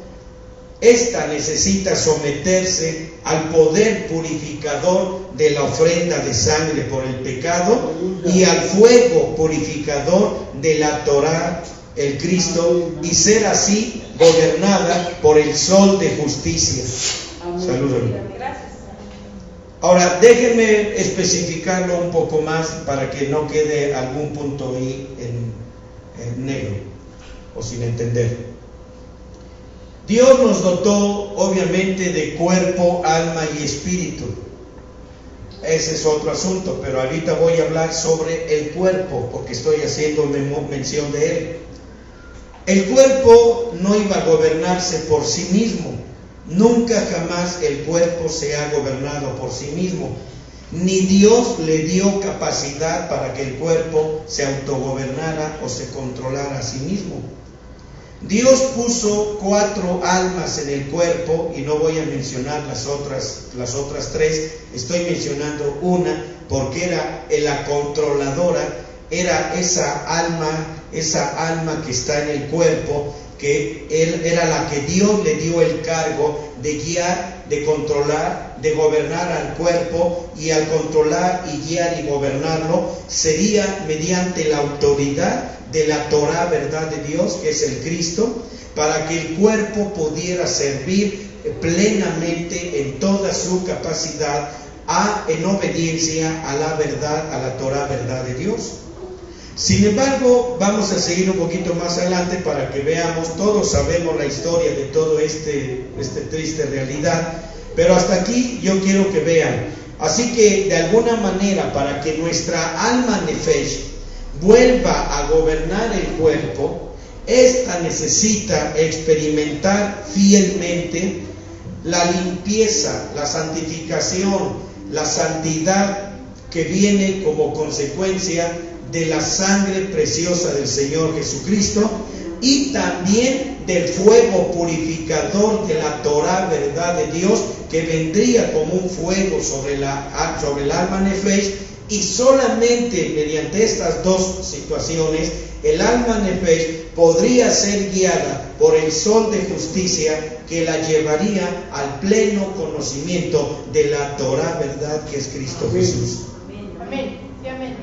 S1: ésta necesita someterse al poder purificador de la ofrenda de sangre por el pecado y al fuego purificador de la Torá, el Cristo, y ser así gobernada por el sol de justicia. Saludos. Ahora, déjenme especificarlo un poco más para que no quede algún punto ahí en negro o sin entender. Dios nos dotó obviamente de cuerpo, alma y espíritu. Ese es otro asunto, pero ahorita voy a hablar sobre el cuerpo, porque estoy haciendo mención de él. El cuerpo no iba a gobernarse por sí mismo. Nunca jamás el cuerpo se ha gobernado por sí mismo. Ni Dios le dio capacidad para que el cuerpo se autogobernara o se controlara a sí mismo. Dios puso 4 almas en el cuerpo, y no voy a mencionar las otras 3, estoy mencionando una porque era la controladora, era esa alma que está en el cuerpo, que era la que Dios le dio el cargo de guiar, de controlar, de gobernar al cuerpo, y al controlar y guiar y gobernarlo sería mediante la autoridad de la Torá, verdad de Dios, que es el Cristo, para que el cuerpo pudiera servir plenamente en toda su capacidad en obediencia a la verdad, a la Torá, verdad de Dios. Sin embargo, vamos a seguir un poquito más adelante para que veamos, todos sabemos la historia de todo este triste realidad, pero hasta aquí yo quiero que vean. Así que de alguna manera, para que nuestra alma nefesh vuelva a gobernar el cuerpo, ésta necesita experimentar fielmente la limpieza, la santificación, la santidad que viene como consecuencia de la sangre preciosa del Señor Jesucristo, y también del fuego purificador de la Torá, verdad de Dios, que vendría como un fuego sobre el alma nefesh. Y solamente mediante estas 2 situaciones el alma nefesh podría ser guiada por el sol de justicia, que la llevaría al pleno conocimiento de la Torá, verdad, que es Cristo Jesús.
S2: Amén. Sí, amén.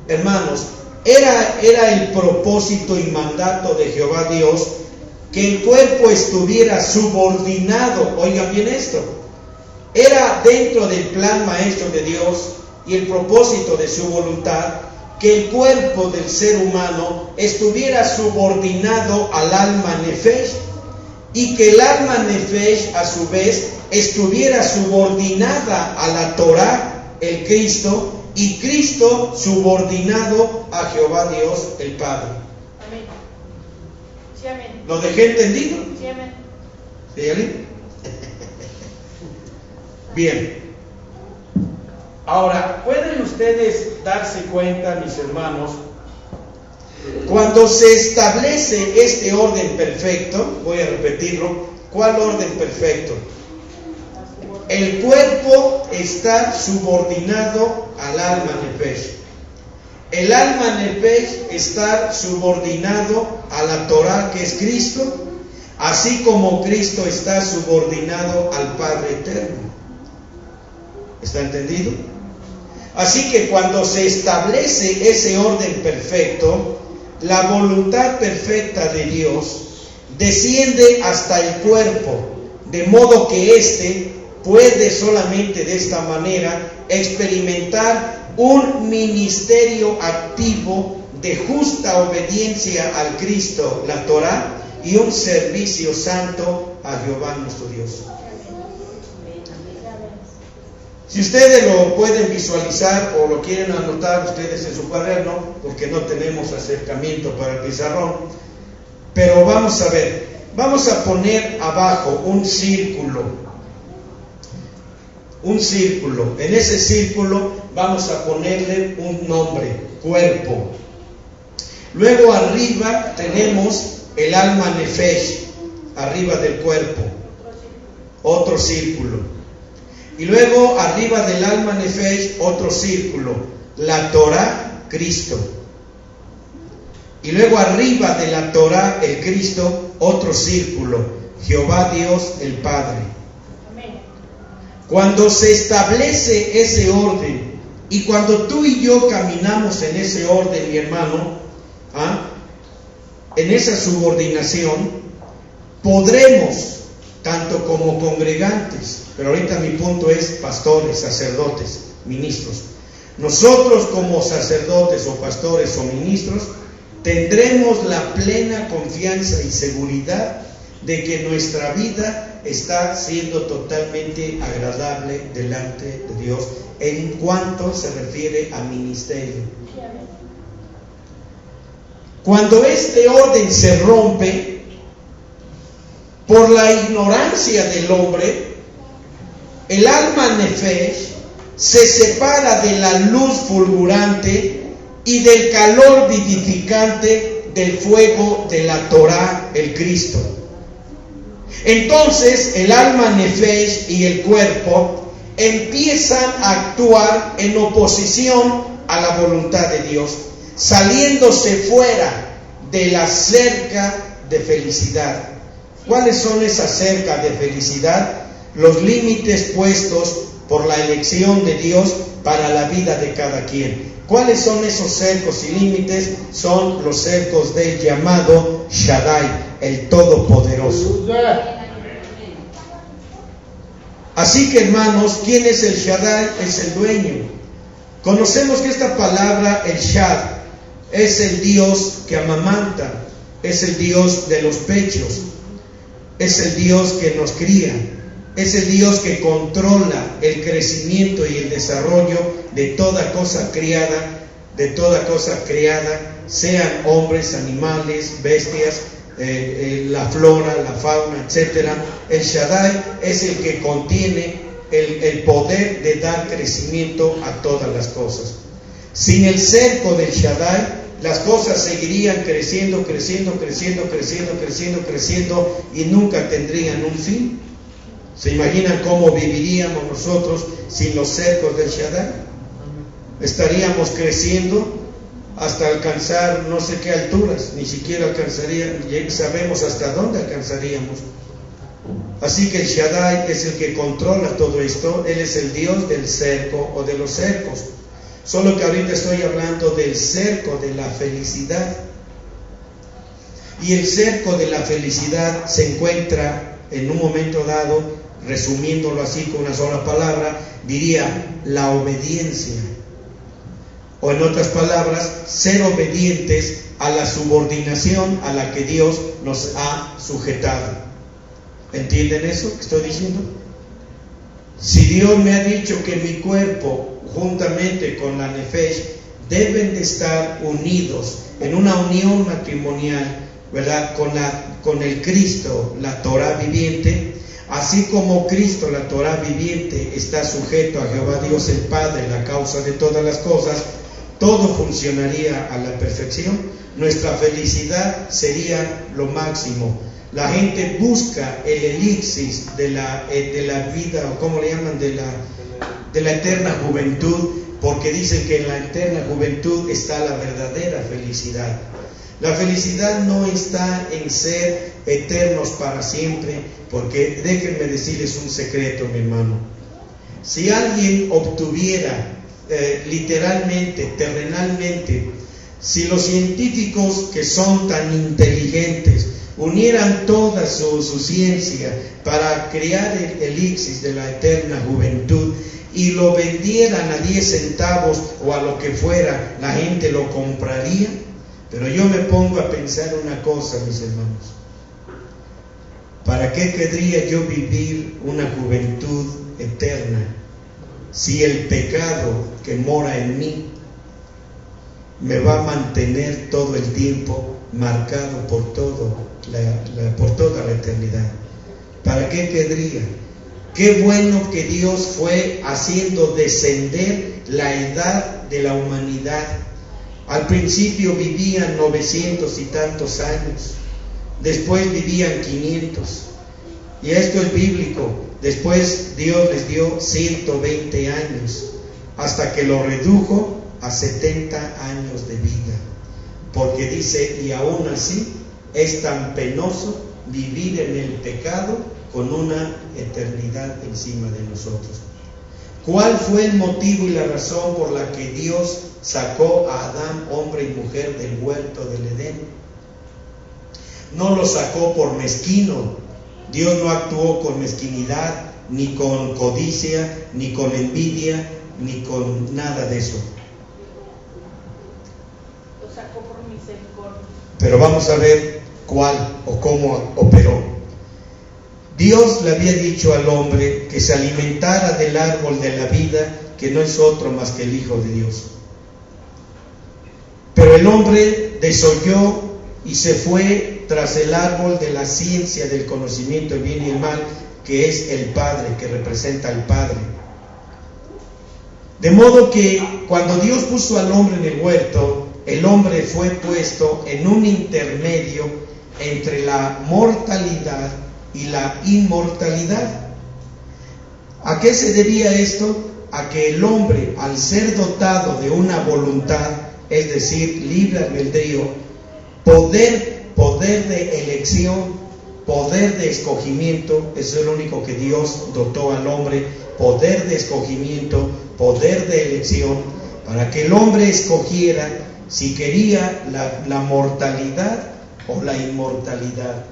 S1: Hermanos, era el propósito y mandato de Jehová Dios que el cuerpo estuviera subordinado. Oigan bien esto, era dentro del plan maestro de Dios y el propósito de su voluntad que el cuerpo del ser humano estuviera subordinado al alma nefesh, y que el alma nefesh a su vez estuviera subordinada a la Torá, el Cristo, y Cristo subordinado a Jehová Dios el Padre.
S2: Amén. Sí, amén.
S1: ¿Lo dejé entendido?
S2: Sí, amén.
S1: ¿Sí, Ali? Bien. Ahora, ¿pueden ustedes darse cuenta, mis hermanos, cuando se establece este orden perfecto? Voy a repetirlo. ¿Cuál orden perfecto? El cuerpo está subordinado al alma nefesh. El alma nefesh está subordinado a la Torá, que es Cristo, así como Cristo está subordinado al Padre eterno. ¿Está entendido? Así que cuando se establece ese orden perfecto, la voluntad perfecta de Dios desciende hasta el cuerpo, de modo que éste puede solamente de esta manera experimentar un ministerio activo de justa obediencia al Cristo, la Torá, y un servicio santo a Jehová nuestro Dios. Si ustedes lo pueden visualizar o lo quieren anotar ustedes en su cuaderno, porque no tenemos acercamiento para el pizarrón, pero vamos a ver, vamos a poner abajo un círculo. En ese círculo vamos a ponerle un nombre, cuerpo. Luego arriba tenemos el alma nefesh, arriba del cuerpo, otro círculo. Y luego arriba del alma nefesh, otro círculo, la Torá, Cristo. Y luego arriba de la Torá, el Cristo, otro círculo, Jehová Dios el Padre. Cuando se establece ese orden, y cuando tú y yo caminamos en ese orden, mi hermano, en esa subordinación, podremos, tanto como congregantes, pero ahorita mi punto es pastores, sacerdotes, ministros. Nosotros como sacerdotes o pastores o ministros tendremos la plena confianza y seguridad de que nuestra vida está siendo totalmente agradable delante de Dios en cuanto se refiere a ministerio. Cuando este orden se rompe por la ignorancia del hombre, el alma nefesh se separa de la luz fulgurante y del calor vivificante del fuego de la Torá, el Cristo. Entonces el alma nefesh y el cuerpo empiezan a actuar en oposición a la voluntad de Dios, saliéndose fuera de la cerca de felicidad. ¿Cuáles son esas cercas de felicidad? Los límites puestos por la elección de Dios para la vida de cada quien. ¿Cuáles son esos cercos y límites? Son los cercos del llamado Shaddai, el Todopoderoso. Así que, hermanos, ¿quién es el Shaddai? Es el dueño. Conocemos que esta palabra, el Shad, es el Dios que amamanta, es el Dios de los pechos, es el Dios que nos cría, es el Dios que controla el crecimiento y el desarrollo de toda cosa criada, sean hombres, animales, bestias, la flora, la fauna, etc. El Shaddai es el que contiene el poder de dar crecimiento a todas las cosas. Sin el cerco del Shaddai, las cosas seguirían creciendo y nunca tendrían un fin. ¿Se imaginan cómo viviríamos nosotros sin los cercos del Shaddai? Estaríamos creciendo hasta alcanzar no sé qué alturas, ni siquiera sabemos hasta dónde alcanzaríamos. Así que el Shaddai es el que controla todo esto. Él es el Dios del cerco o de los cercos. Solo que ahorita estoy hablando del cerco de la felicidad. Y el cerco de la felicidad se encuentra en un momento dado, resumiéndolo así con una sola palabra, diría la obediencia. O en otras palabras, ser obedientes a la subordinación a la que Dios nos ha sujetado. ¿Entienden eso que estoy diciendo? Si Dios me ha dicho que mi cuerpo, juntamente con la nefesh, deben de estar unidos en una unión matrimonial, ¿verdad? Con el Cristo, la Torá viviente, así como Cristo, la Torá viviente, está sujeto a Jehová Dios el Padre, la causa de todas las cosas, todo funcionaría a la perfección. Nuestra felicidad sería lo máximo. La gente busca el elixir de la vida, o como le llaman, de la eterna juventud, porque dicen que en la eterna juventud está la verdadera felicidad. La felicidad no está en ser eternos para siempre, porque déjenme decirles un secreto, mi hermano. si alguien obtuviera literalmente, terrenalmente, si los científicos que son tan inteligentes unieran toda su ciencia para crear el elixir de la eterna juventud y lo vendieran a 10 centavos o a lo que fuera, la gente lo compraría. Pero yo me pongo a pensar una cosa, mis hermanos. ¿Para qué querría yo vivir una juventud eterna si el pecado que mora en mí me va a mantener todo el tiempo marcado por toda la eternidad? ¿Para qué querría? Qué bueno que Dios fue haciendo descender la edad de la humanidad. Al principio vivían 900 y tantos años, después vivían 500, y esto es bíblico. Después Dios les dio 120 años, hasta que lo redujo a 70 años de vida, porque dice, y aún así es tan penoso vivir en el pecado con una eternidad encima de nosotros. ¿Cuál fue el motivo y la razón por la que Dios sacó a Adán, hombre y mujer, del huerto del Edén? No lo sacó por mezquino. Dios no actuó con mezquinidad, ni con codicia, ni con envidia, ni con nada de eso.
S2: Lo sacó por misericordia.
S1: Pero vamos a ver cuál o cómo operó. Dios le había dicho al hombre que se alimentara del árbol de la vida, que no es otro más que el Hijo de Dios. Pero el hombre desoyó y se fue tras el árbol de la ciencia del conocimiento del bien y el mal, que es el Padre, que representa al Padre. De modo que cuando Dios puso al hombre en el huerto, el hombre fue puesto en un intermedio entre la mortalidad y la inmortalidad. ¿A qué se debía esto? A que el hombre, al ser dotado de una voluntad, es decir, libre albedrío, poder de elección, poder de escogimiento, eso es lo único que Dios dotó al hombre, poder de escogimiento, poder de elección, para que el hombre escogiera si quería la mortalidad o la inmortalidad.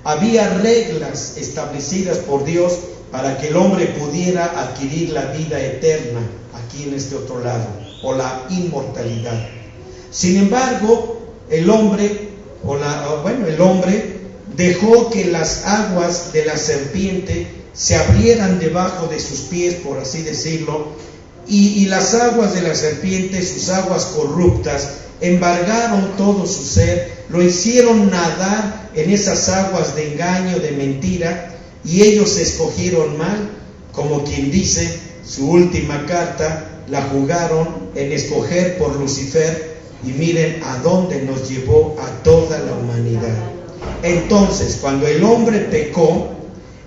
S1: Había reglas establecidas por Dios para que el hombre pudiera adquirir la vida eterna aquí en este otro lado, o la inmortalidad. Sin embargo, el hombre dejó que las aguas de la serpiente se abrieran debajo de sus pies, por así decirlo, y las aguas de la serpiente, sus aguas corruptas, embargaron todo su ser, lo hicieron nadar en esas aguas de engaño, de mentira, y ellos escogieron mal, como quien dice, su última carta la jugaron en escoger por Lucifer, y miren a dónde nos llevó a toda la humanidad. Entonces, cuando el hombre pecó,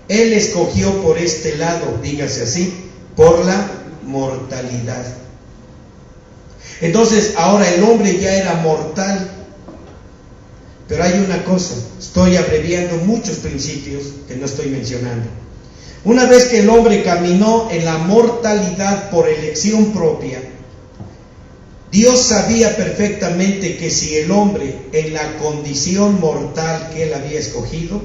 S1: él escogió por este lado, dígase así, por la mortalidad. Entonces, ahora el hombre ya era mortal. Pero hay una cosa, estoy abreviando muchos principios que no estoy mencionando. Una vez que el hombre caminó en la mortalidad por elección propia, Dios sabía perfectamente que si el hombre, en la condición mortal que él había escogido,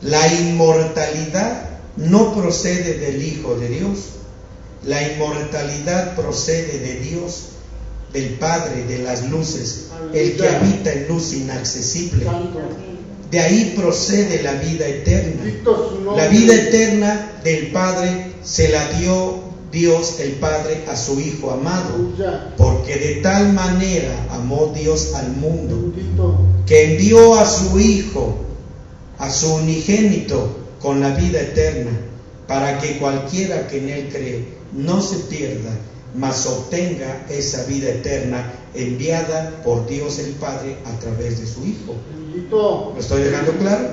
S1: la inmortalidad no procede del Hijo de Dios, la inmortalidad procede de Dios, del Padre de las luces, el que habita en luz inaccesible. De ahí procede la vida eterna. La vida eterna del Padre se la dio Dios el Padre a su Hijo amado, porque de tal manera amó Dios al mundo, que envió a su Hijo, a su unigénito, con la vida eterna, para que cualquiera que en él cree no se pierda, mas obtenga esa vida eterna enviada por Dios el Padre a través de su Hijo. ¿Lo estoy dejando claro?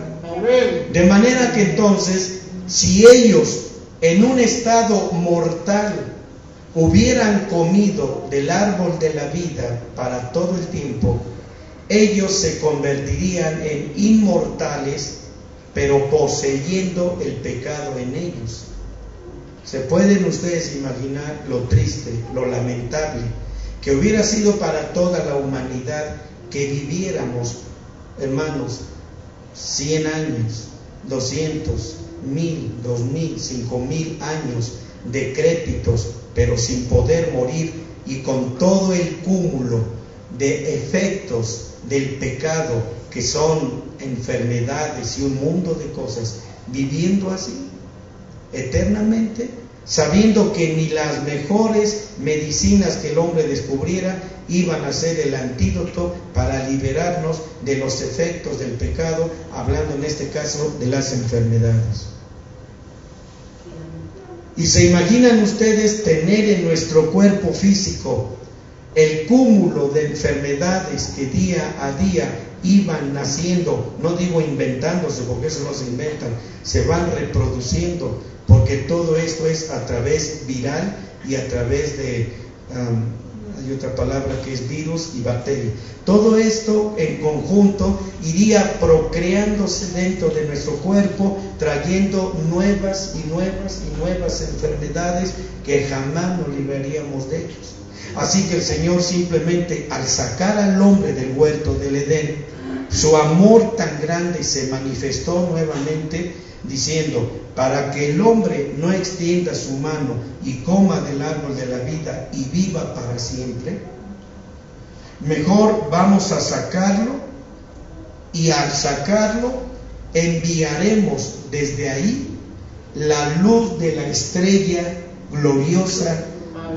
S1: De manera que entonces, si ellos en un estado mortal hubieran comido del árbol de la vida para todo el tiempo, ellos se convertirían en inmortales, pero poseyendo el pecado en ellos. ¿Se pueden ustedes imaginar lo triste, lo lamentable que hubiera sido para toda la humanidad que viviéramos, hermanos, 100 años, 200, 1000, 2000, 5000 años decrépitos, pero sin poder morir y con todo el cúmulo de efectos del pecado que son enfermedades y un mundo de cosas, viviendo así eternamente, sabiendo que ni las mejores medicinas que el hombre descubriera iban a ser el antídoto para liberarnos de los efectos del pecado, hablando en este caso de las enfermedades. Y se imaginan ustedes tener en nuestro cuerpo físico el cúmulo de enfermedades que día a día iban naciendo, no digo inventándose, porque eso no se inventan, se van reproduciendo, porque todo esto es a través viral y a través de, hay otra palabra que es virus y bacteria. Todo esto en conjunto iría procreándose dentro de nuestro cuerpo, trayendo nuevas y nuevas y nuevas enfermedades que jamás nos libraríamos de ellos. Así que el Señor simplemente, al sacar al hombre del huerto del Edén, su amor tan grande se manifestó nuevamente, diciendo: para que el hombre no extienda su mano y coma del árbol de la vida y viva para siempre, mejor vamos a sacarlo, y al sacarlo enviaremos desde ahí la luz de la estrella gloriosa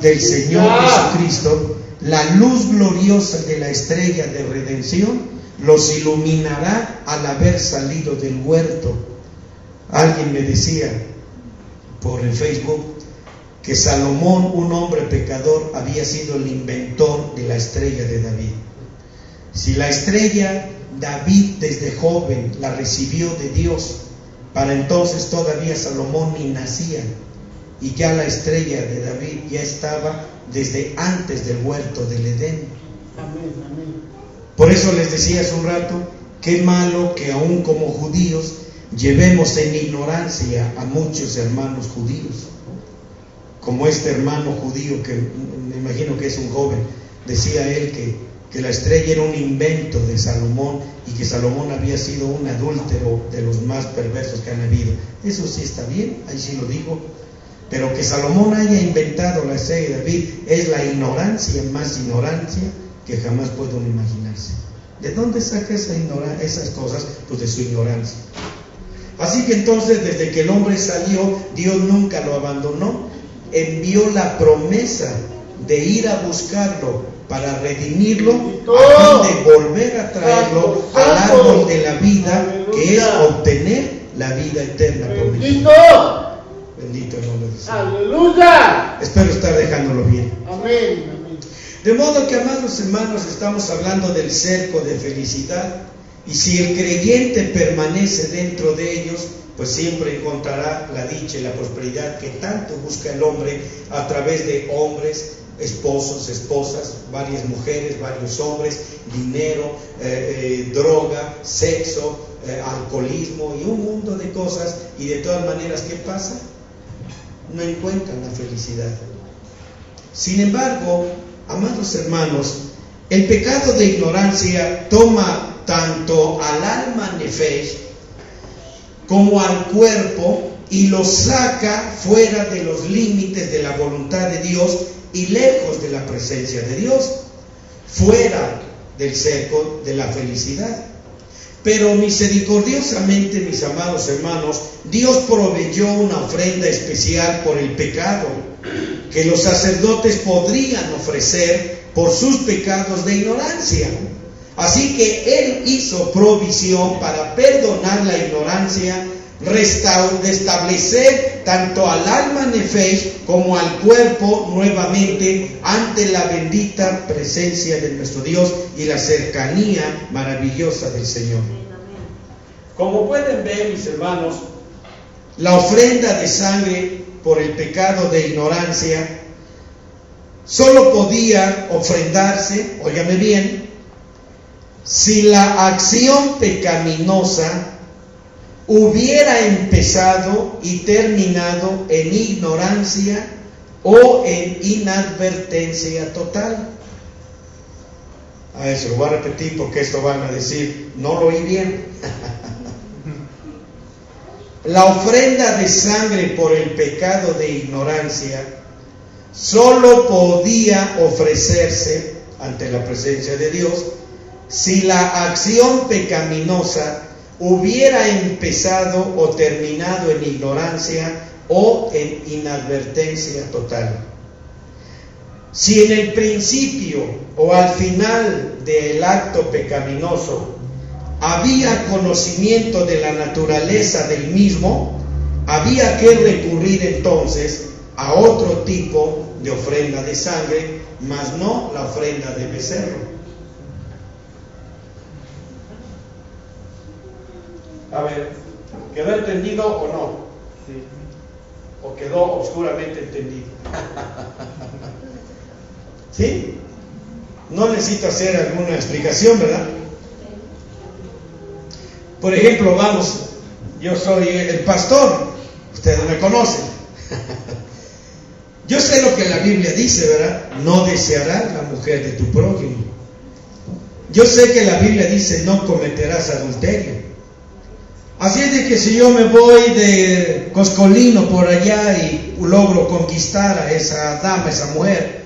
S1: del Señor Jesucristo, la luz gloriosa de la estrella de redención, los iluminará al haber salido del huerto. Alguien me decía por el Facebook que Salomón, un hombre pecador, había sido el inventor de la estrella de David. Si la estrella David desde joven la recibió de Dios, para entonces todavía Salomón ni nacía, y ya la estrella de David ya estaba desde antes del huerto del Edén.
S4: Amén, amén.
S1: Por eso les decía hace un rato, qué malo que aún como judíos llevemos en ignorancia a muchos hermanos judíos, como este hermano judío que me imagino que es un joven. Decía él que la estrella era un invento de Salomón y que Salomón había sido un adúltero de los más perversos que han habido. Eso sí está bien, ahí sí lo digo, pero que Salomón haya inventado la estrella de David es la ignorancia, más ignorancia que jamás puede uno imaginarse. ¿De dónde saca esas cosas? Pues de su ignorancia. Así que entonces, desde que el hombre salió, Dios nunca lo abandonó, envió la promesa de ir a buscarlo para redimirlo, a fin de volver a traerlo al árbol de la vida, que es obtener la vida eterna por Cristo. Bendito el nombre del Señor.
S4: ¡Aleluya!
S1: Espero estar dejándolo bien.
S4: Amén, amén.
S1: De modo que, amados hermanos, estamos hablando del cerco de felicidad, y si el creyente permanece dentro de ellos, pues siempre encontrará la dicha y la prosperidad que tanto busca el hombre a través de hombres, esposos, esposas, varias mujeres, varios hombres, dinero, droga, sexo, alcoholismo y un mundo de cosas. Y de todas maneras, ¿qué pasa? No encuentran la felicidad. Sin embargo, amados hermanos, el pecado de ignorancia toma tanto al alma nefesh como al cuerpo y lo saca fuera de los límites de la voluntad de Dios y lejos de la presencia de Dios, fuera del cerco de la felicidad. Pero misericordiosamente, mis amados hermanos, Dios proveyó una ofrenda especial por el pecado que los sacerdotes podrían ofrecer por sus pecados de ignorancia. Así que Él hizo provisión para perdonar la ignorancia, restablecer tanto al alma nefesh como al cuerpo nuevamente ante la bendita presencia de nuestro Dios y la cercanía maravillosa del Señor. Como pueden ver, mis hermanos, la ofrenda de sangre por el pecado de ignorancia solo podía ofrendarse, óigame bien, si la acción pecaminosa hubiera empezado y terminado en ignorancia o en inadvertencia total. A eso lo voy a repetir porque esto van a decir, no lo oí bien. La ofrenda de sangre por el pecado de ignorancia solo podía ofrecerse ante la presencia de Dios si la acción pecaminosa hubiera empezado o terminado en ignorancia o en inadvertencia total. Si en el principio o al final del acto pecaminoso había conocimiento de la naturaleza del mismo, había que recurrir entonces a otro tipo de ofrenda de sangre, mas no la ofrenda de becerro. A ver, ¿quedó entendido o no?
S3: Sí.
S1: ¿O quedó oscuramente entendido? ¿Sí? No necesito hacer alguna explicación, ¿verdad? Por ejemplo, vamos, yo soy el pastor, ustedes me conocen. Yo sé lo que la Biblia dice, ¿verdad? No desearás la mujer de tu prójimo. Yo sé que la Biblia dice no cometerás adulterio. Así es de que si yo me voy de coscolino por allá y logro conquistar a esa dama, esa mujer,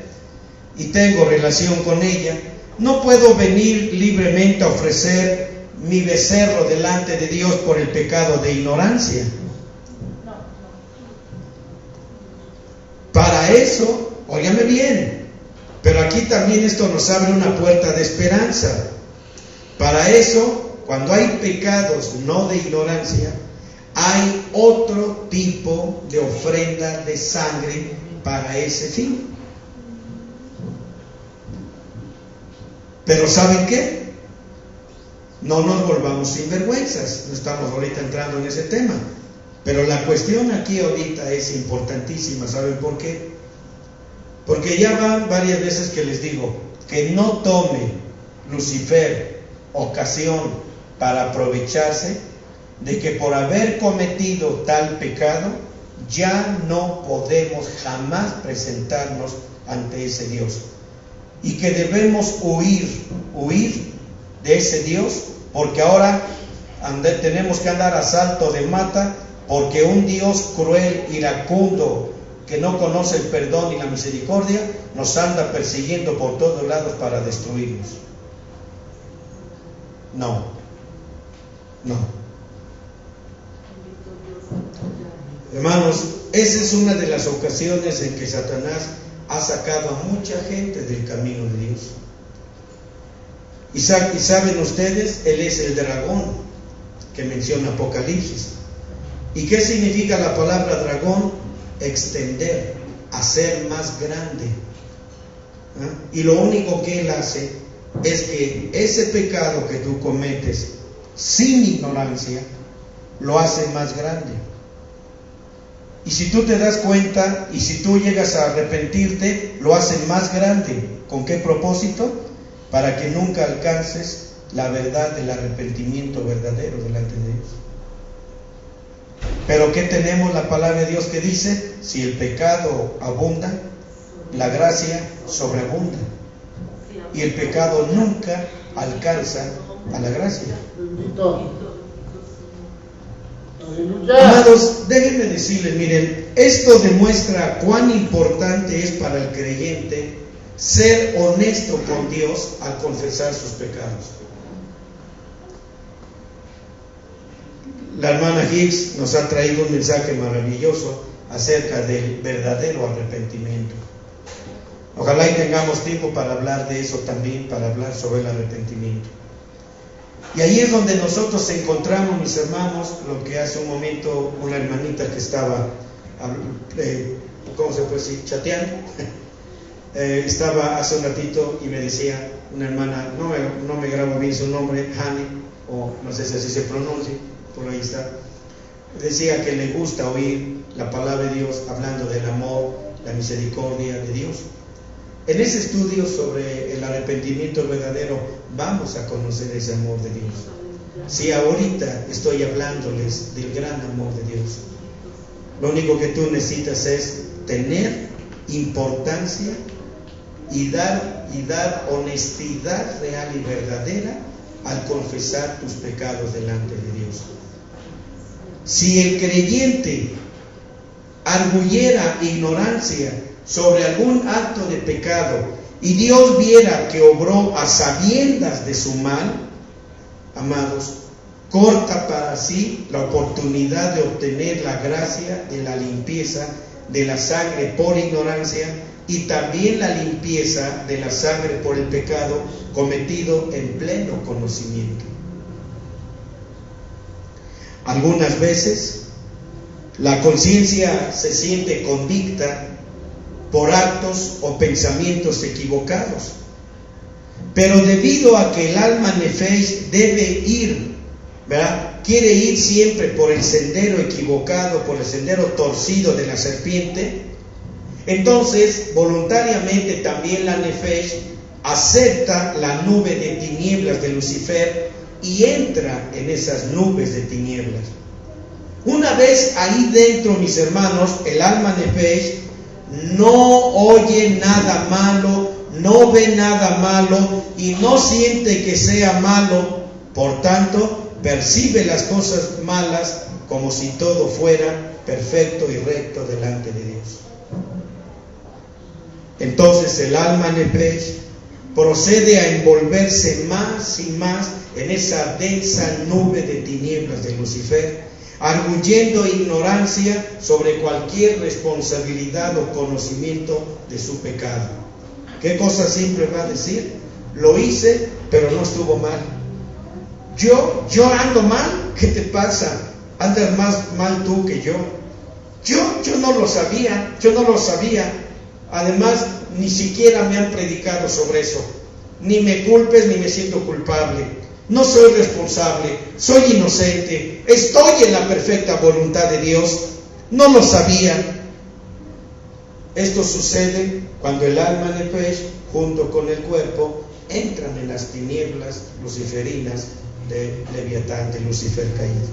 S1: y tengo relación con ella, no puedo venir libremente a ofrecer mi becerro delante de Dios por el pecado de ignorancia. Para eso, óigame bien, pero aquí también esto nos abre una puerta de esperanza. Para eso, cuando hay pecados no de ignorancia, hay otro tipo de ofrenda de sangre para ese fin. Pero ¿saben qué? No nos volvamos sinvergüenzas, no estamos ahorita entrando en ese tema. Pero la cuestión aquí ahorita es importantísima, ¿saben por qué? Porque ya van varias veces que les digo que no tome Lucifer ocasión para aprovecharse de que por haber cometido tal pecado ya no podemos jamás presentarnos ante ese Dios, y que debemos huir de ese Dios, porque ahora tenemos que andar a salto de mata, porque un Dios cruel, iracundo, que no conoce el perdón y la misericordia, nos anda persiguiendo por todos lados para destruirnos. No. Hermanos, esa es una de las ocasiones en que Satanás ha sacado a mucha gente del camino de Dios. Y saben ustedes, él es el dragón que menciona Apocalipsis. ¿Y qué significa la palabra dragón? Extender, hacer más grande. Y lo único que él hace es que ese pecado que tú cometes sin ignorancia lo hace más grande. Y si tú te das cuenta y si tú llegas a arrepentirte, lo hace más grande. ¿Con qué propósito? Para que nunca alcances la verdad del arrepentimiento verdadero delante de Dios. Pero ¿qué tenemos la palabra de Dios que dice? Si el pecado abunda, la gracia sobreabunda. Y el pecado nunca alcanza a la gracia. Amados, déjenme decirles, miren, esto demuestra cuán importante es para el creyente ser honesto con Dios al confesar sus pecados. La hermana Hicks nos ha traído un mensaje maravilloso acerca del verdadero arrepentimiento. Ojalá y tengamos tiempo para hablar de eso también, para hablar sobre el arrepentimiento. Y ahí es donde nosotros encontramos, mis hermanos, lo que hace un momento una hermanita que estaba, ¿cómo se puede decir?, chateando. Estaba hace un ratito y me decía una hermana, no me grabo bien su nombre, Hani, o no sé si así se pronuncia, por ahí está. Decía que le gusta oír la palabra de Dios hablando del amor, la misericordia de Dios. En ese estudio sobre el arrepentimiento verdadero vamos a conocer ese amor de Dios. si ahorita estoy hablándoles del gran amor de Dios? Lo único que tú necesitas es tener importancia y dar honestidad real y verdadera al confesar tus pecados delante de Dios. Si el creyente arguyera ignorancia sobre algún acto de pecado y Dios viera que obró a sabiendas de su mal, amados, corta para sí la oportunidad de obtener la gracia de la limpieza de la sangre por ignorancia y también la limpieza de la sangre por el pecado cometido en pleno conocimiento. Algunas veces la conciencia se siente convicta por actos o pensamientos equivocados, pero debido a que el alma nefesh debe ir, ¿verdad?, quiere ir siempre por el sendero equivocado, por el sendero torcido de la serpiente, entonces voluntariamente también la nefesh acepta la nube de tinieblas de Lucifer y entra en esas nubes de tinieblas. Una vez ahí dentro, mis hermanos, el alma nefesh no oye nada malo, no ve nada malo y no siente que sea malo. Por tanto, percibe las cosas malas como si todo fuera perfecto y recto delante de Dios. Entonces el alma nefesh procede a envolverse más y más en esa densa nube de tinieblas de Lucifer, arguyendo ignorancia sobre cualquier responsabilidad o conocimiento de su pecado. ¿Qué cosa siempre va a decir? Lo hice, pero no estuvo mal. Yo ando mal. ¿Qué te pasa? Andas más mal tú que yo. Yo no lo sabía. Además, ni siquiera me han predicado sobre eso. Ni me culpes ni me siento culpable. No soy responsable, soy inocente, estoy en la perfecta voluntad de Dios. No lo sabía. Esto sucede cuando el alma nefesh, junto con el cuerpo, entran en las tinieblas luciferinas de Leviatán, de Lucifer caído.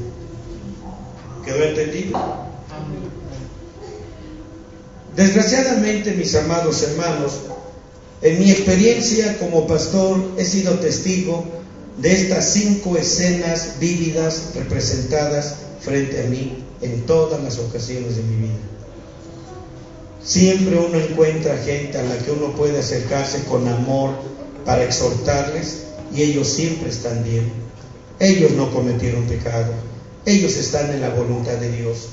S1: ¿Quedó entendido? Desgraciadamente, mis amados hermanos, en mi experiencia como pastor he sido testigo de estas 5 escenas vívidas representadas frente a mí en todas las ocasiones de mi vida. Siempre uno encuentra gente a la que uno puede acercarse con amor para exhortarles y ellos siempre están bien. Ellos no cometieron pecado, ellos están en la voluntad de Dios.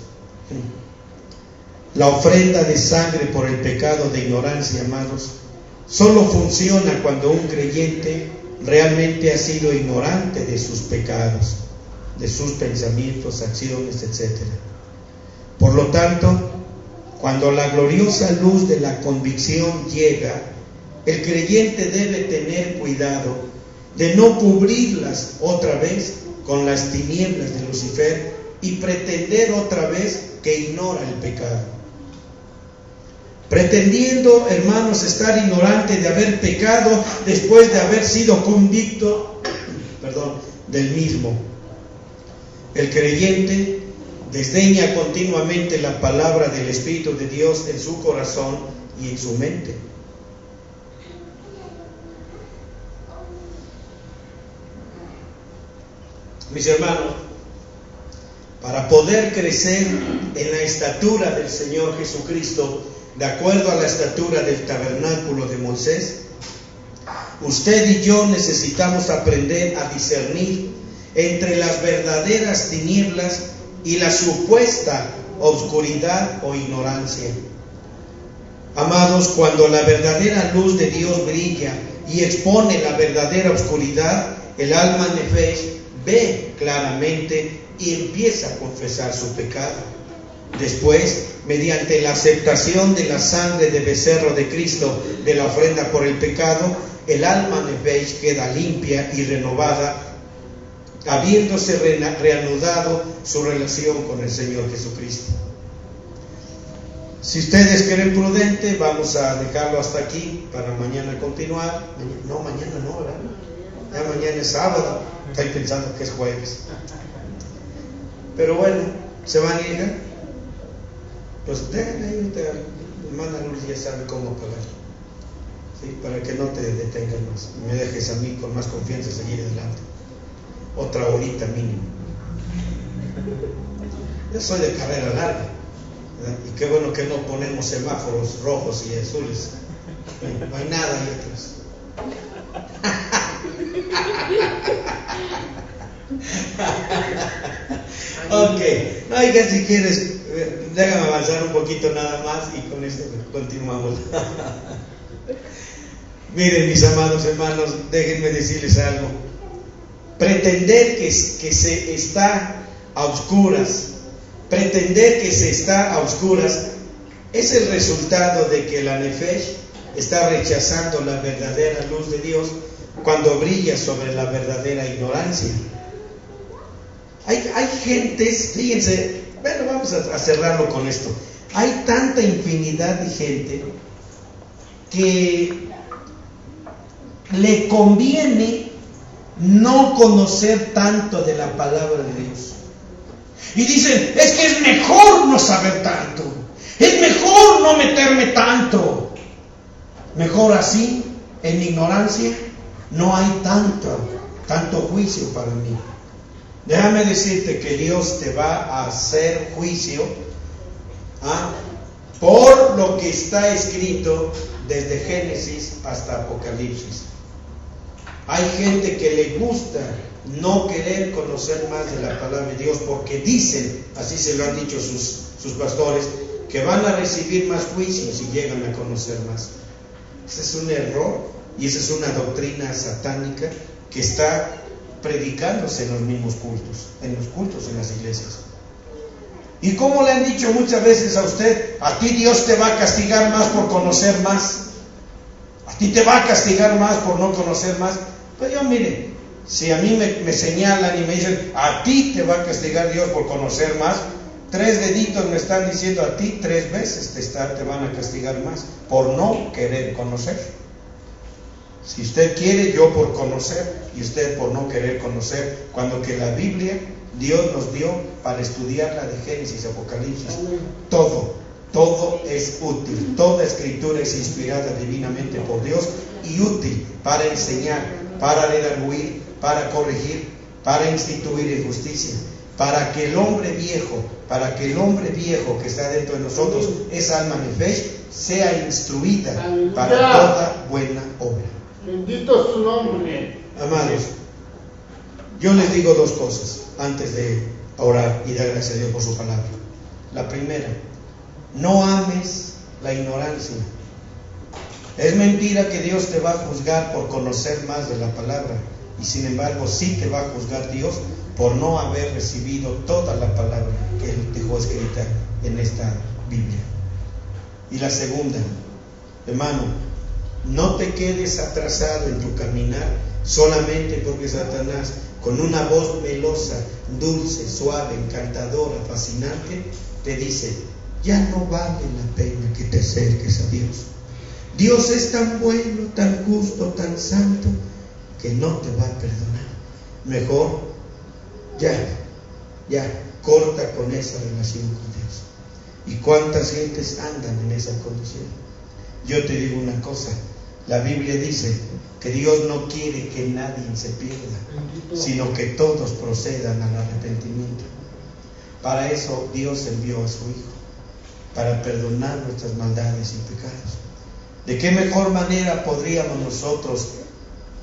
S1: La ofrenda de sangre por el pecado de ignorancia, amados, solo funciona cuando un creyente realmente ha sido ignorante de sus pecados, de sus pensamientos, acciones, etc. Por lo tanto, cuando la gloriosa luz de la convicción llega, el creyente debe tener cuidado de no cubrirlas otra vez con las tinieblas de Lucifer y pretender otra vez que ignora el pecado. Pretendiendo, hermanos, estar ignorante de haber pecado después de haber sido convicto, del mismo. El creyente desdeña continuamente la palabra del Espíritu de Dios en su corazón y en su mente. Mis hermanos, para poder crecer en la estatura del Señor Jesucristo, de acuerdo a la estatura del tabernáculo de Moisés, usted y yo necesitamos aprender a discernir entre las verdaderas tinieblas y la supuesta obscuridad o ignorancia. Amados, cuando la verdadera luz de Dios brilla y expone la verdadera oscuridad, el alma nefesh ve claramente y empieza a confesar su pecado. Después, mediante la aceptación de la sangre de becerro de Cristo, de la ofrenda por el pecado, el alma nefesh queda limpia y renovada, habiéndose reanudado su relación con el Señor Jesucristo. Si ustedes creen prudente, vamos a dejarlo hasta aquí para mañana continuar. No, mañana no, ¿verdad? Ya mañana es sábado, estoy pensando que es jueves. Pero bueno, ¿se van a ir? Pues déjenme ahí, hermana Lourdes ya sabe cómo pagar. ¿Sí? Para que no te detengas más. Me dejes a mí con más confianza seguir adelante. Otra horita mínimo. Yo soy de carrera larga, ¿verdad? Y qué bueno que no ponemos semáforos rojos y azules. No hay nada ahí atrás. Ok, no, oiga, si quieres, déjame avanzar un poquito nada más y con esto continuamos. Miren, mis amados hermanos, déjenme decirles algo. Pretender que se está a oscuras, es el resultado de que la Nefesh está rechazando la verdadera luz de Dios cuando brilla sobre la verdadera ignorancia. Hay gentes, fíjense, bueno, vamos a cerrarlo con esto. Hay tanta infinidad de gente que le conviene no conocer tanto de la palabra de Dios. Y dicen, es que es mejor no saber tanto, es mejor no meterme tanto. Mejor así, en ignorancia, no hay tanto juicio para mí. Déjame decirte que Dios te va a hacer juicio por lo que está escrito desde Génesis hasta Apocalipsis. Hay gente que le gusta no querer conocer más de la palabra de Dios porque dicen, así se lo han dicho sus pastores, que van a recibir más juicio si llegan a conocer más. Ese es un error y esa es una doctrina satánica que está predicándose en los mismos cultos, en las iglesias. ¿Y cómo le han dicho muchas veces a usted? A ti Dios te va a castigar más por conocer más. A ti te va a castigar más por no conocer más. Pues yo, mire, si a mí me señalan y me dicen, a ti te va a castigar Dios por conocer más, 3 deditos me están diciendo a ti, 3 veces te van a castigar más por no querer conocer. Si usted quiere, yo por conocer y usted por no querer conocer, cuando que la Biblia Dios nos dio para estudiarla de Génesis a Apocalipsis. Todo es útil, toda escritura es inspirada divinamente por Dios y útil para enseñar, para redarguir, para corregir, para instituir en justicia, para que el hombre viejo que está dentro de nosotros, esa alma nefesh, sea instruida para toda buena obra.
S4: Bendito es su nombre.
S1: Amados, yo les digo 2 cosas antes de orar y dar gracias a Dios por su palabra. La primera, no ames la ignorancia. Es mentira que Dios te va a juzgar por conocer más de la palabra, y sin embargo sí te va a juzgar Dios por no haber recibido toda la palabra que Él dejó escrita en esta Biblia. Y la segunda, hermano, no te quedes atrasado en tu caminar solamente porque Satanás, con una voz melosa, dulce, suave, encantadora, fascinante, te dice, ya no vale la pena que te acerques a Dios. Dios es tan bueno, tan justo, tan santo, que no te va a perdonar. Mejor, ya, corta con esa relación con Dios. ¿Y cuántas gentes andan en esa condición? Yo te digo una cosa, la Biblia dice que Dios no quiere que nadie se pierda, sino que todos procedan al arrepentimiento. Para eso Dios envió a su Hijo, para perdonar nuestras maldades y pecados. ¿De qué mejor manera podríamos nosotros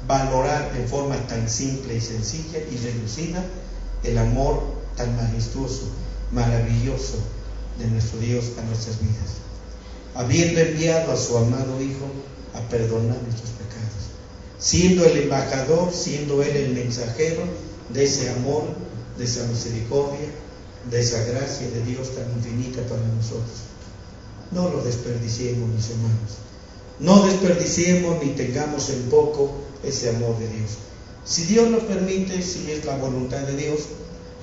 S1: valorar en forma tan simple y sencilla y reducida el amor tan majestuoso, maravilloso de nuestro Dios a nuestras vidas? Habiendo enviado a su amado Hijo a perdonar nuestros pecados, siendo el embajador, siendo Él el mensajero de ese amor, de esa misericordia, de esa gracia de Dios tan infinita para nosotros. No lo desperdiciemos, mis hermanos. No desperdiciemos ni tengamos en poco ese amor de Dios. Si Dios nos permite, si es la voluntad de Dios,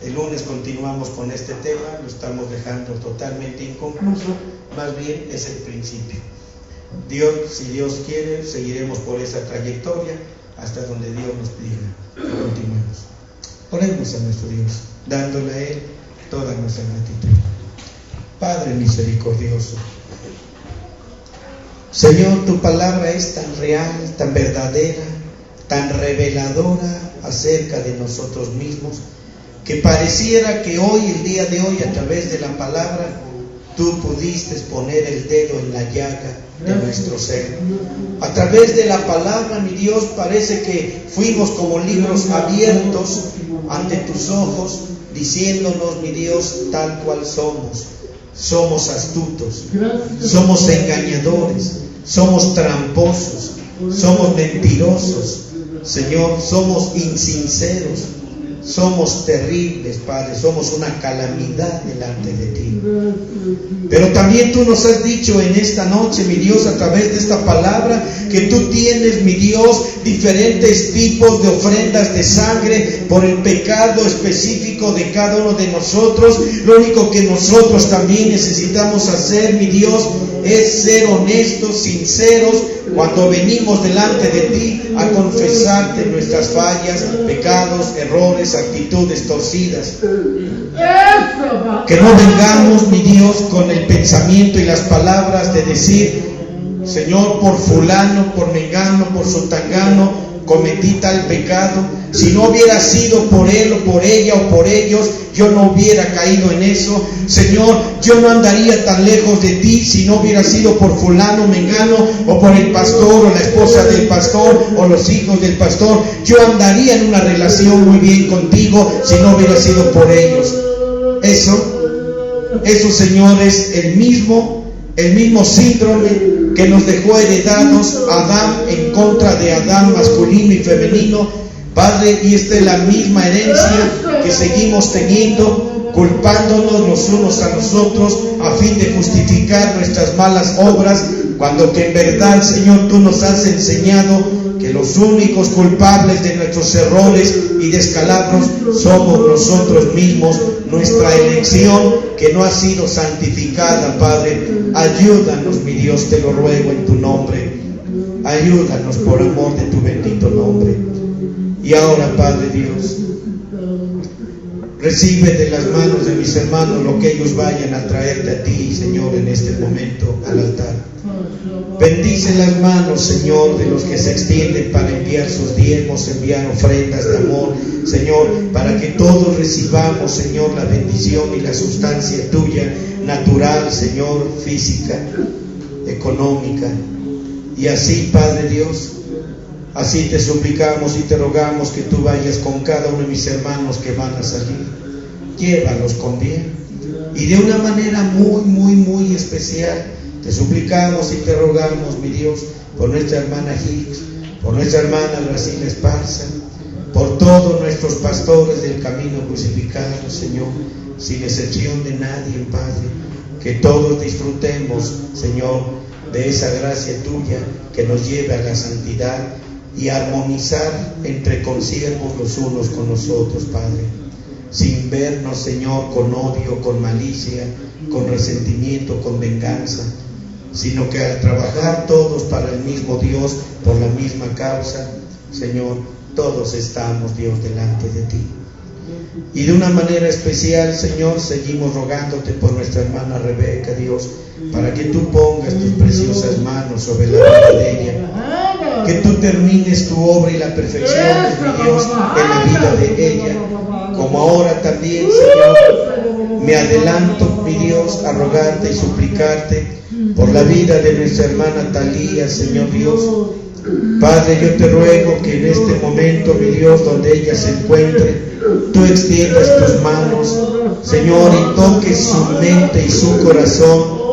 S1: el lunes continuamos con este tema, lo estamos dejando totalmente inconcluso, más bien es el principio. Si Dios quiere, seguiremos por esa trayectoria hasta donde Dios nos diga. Continuemos. Oremos a nuestro Dios, dándole a Él toda nuestra gratitud. Padre misericordioso, Señor, tu palabra es tan real, tan verdadera, tan reveladora acerca de nosotros mismos, que pareciera que hoy, el día de hoy, a través de la palabra, tú pudiste poner el dedo en la llaga de nuestro ser. A través de la palabra, mi Dios, parece que fuimos como libros abiertos ante tus ojos, diciéndonos, mi Dios, tal cual somos. Somos astutos, somos engañadores, somos tramposos, somos mentirosos, Señor, somos insinceros, somos terribles, Padre, somos una calamidad delante de ti. Pero también tú nos has dicho en esta noche, mi Dios, a través de esta palabra, que tú tienes, mi Dios, diferentes tipos de ofrendas de sangre por el pecado específico de cada uno de nosotros. Lo único que nosotros también necesitamos hacer, mi Dios, es ser honestos, sinceros, cuando venimos delante de ti a confesarte nuestras fallas, pecados, errores, actitudes torcidas. Que no vengamos, mi Dios, con el pensamiento y las palabras de decir, Señor, por fulano, por mengano, por sotangano, cometí tal pecado. Si no hubiera sido por él o por ella o por ellos, yo no hubiera caído en eso. Señor, yo no andaría tan lejos de ti si no hubiera sido por fulano, mengano, o por el pastor o la esposa del pastor o los hijos del pastor. Yo andaría en una relación muy bien contigo si no hubiera sido por ellos. Eso, Señor, es el mismo síndrome que nos dejó heredados Adán en contra de Adán, masculino y femenino, Padre, y esta es la misma herencia que seguimos teniendo, culpándonos los unos a los otros a fin de justificar nuestras malas obras, cuando que en verdad, Señor, tú nos has enseñado que los únicos culpables de nuestros errores y descalabros somos nosotros mismos, nuestra elección que no ha sido santificada, Padre. Ayúdanos, mi Dios, te lo ruego en tu nombre. Ayúdanos por amor de tu bendito nombre. Y ahora, Padre Dios, recibe de las manos de mis hermanos lo que ellos vayan a traerte a ti, Señor, en este momento al altar. Bendice las manos, Señor, de los que se extienden para enviar sus diezmos, enviar ofrendas de amor, Señor, para que todos recibamos, Señor, la bendición y la sustancia tuya, natural, Señor, física, económica. Y así, Padre Dios, así te suplicamos y te rogamos que tú vayas con cada uno de mis hermanos que van a salir. Llévalos con bien y de una manera muy, muy, muy especial. Te suplicamos y te rogamos, mi Dios, por nuestra hermana Hicks, por nuestra hermana Graciela Esparza, por todos nuestros pastores del camino crucificado, Señor, sin excepción de nadie, Padre, que todos disfrutemos, Señor, de esa gracia tuya que nos lleve a la santidad y a armonizar entre consiervos los unos con los otros, Padre, sin vernos, Señor, con odio, con malicia, con resentimiento, con venganza, sino que al trabajar todos para el mismo Dios, por la misma causa, Señor, todos estamos, Dios, delante de ti. Y de una manera especial, Señor, seguimos rogándote por nuestra hermana Rebeca, Dios, para que tú pongas tus preciosas manos sobre la vida de ella, que tú termines tu obra y la perfección, mi Dios, en la vida de ella, como ahora también, Señor, me adelanto, mi Dios, a rogarte y suplicarte por la vida de nuestra hermana Talía, Señor Dios. Padre, yo te ruego que en este momento, mi Dios, donde ella se encuentre, tú extiendas tus manos, Señor, y toques su mente y su corazón,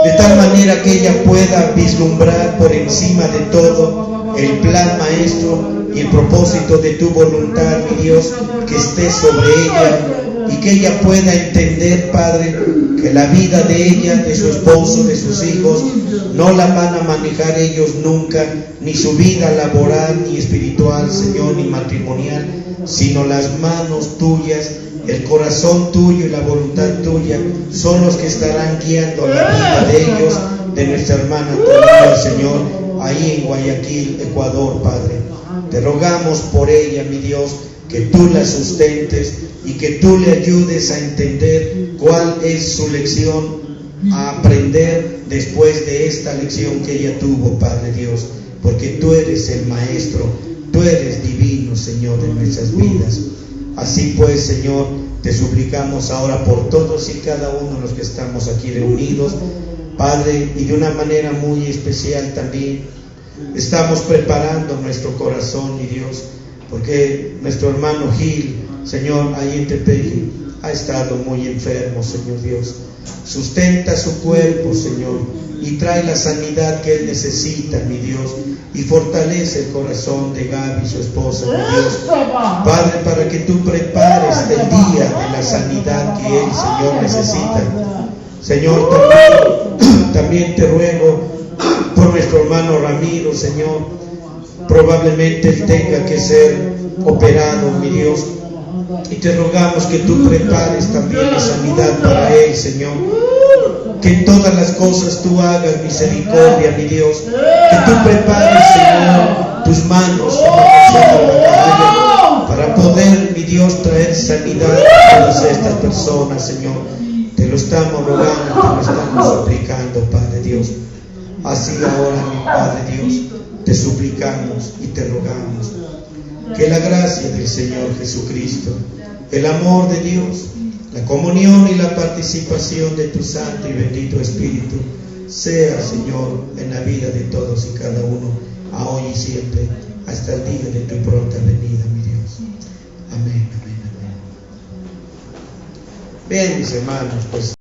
S1: de tal manera que ella pueda vislumbrar por encima de todo el plan maestro y el propósito de tu voluntad, mi Dios, que esté sobre ella, y que ella pueda entender, Padre, que la vida de ella, de su esposo, de sus hijos, no la van a manejar ellos nunca, ni su vida laboral, ni espiritual, Señor, ni matrimonial, sino las manos tuyas, el corazón tuyo y la voluntad tuya son los que estarán guiando la vida de ellos, de nuestra hermana Talía, Señor, ahí en Guayaquil, Ecuador, Padre. Te rogamos por ella, mi Dios, que tú la sustentes y que tú le ayudes a entender cuál es su lección a aprender después de esta lección que ella tuvo, Padre Dios, porque tú eres el Maestro, tú eres divino, Señor, en nuestras vidas. Así pues, Señor, te suplicamos ahora por todos y cada uno de los que estamos aquí reunidos, Padre, y de una manera muy especial también estamos preparando nuestro corazón, mi Dios, porque nuestro hermano Gil, Señor, ahí en Tepeji, ha estado muy enfermo, Señor Dios. Sustenta su cuerpo, Señor, y trae la sanidad que él necesita, mi Dios, y fortalece el corazón de Gaby, su esposa, mi Dios. Padre, para que tú prepares el día de la sanidad que él, Señor, necesita. Señor, también te ruego por nuestro hermano Ramiro, Señor. Probablemente él tenga que ser operado, mi Dios, y te rogamos que tú prepares también la sanidad para él, Señor. Que en todas las cosas tú hagas misericordia, mi Dios. Que tú prepares, Señor, tus manos para poder, mi Dios, traer sanidad a todas estas personas, Señor. Te lo estamos rogando, te lo estamos suplicando, Padre Dios. Así ahora, mi Padre Dios, te suplicamos y te rogamos que la gracia del Señor Jesucristo, el amor de Dios, la comunión y la participación de tu Santo y bendito Espíritu sea, Señor, en la vida de todos y cada uno, a hoy y siempre, hasta el día de tu pronta venida, mi Dios. Amén, amén, amén. Bien, mis hermanos, pues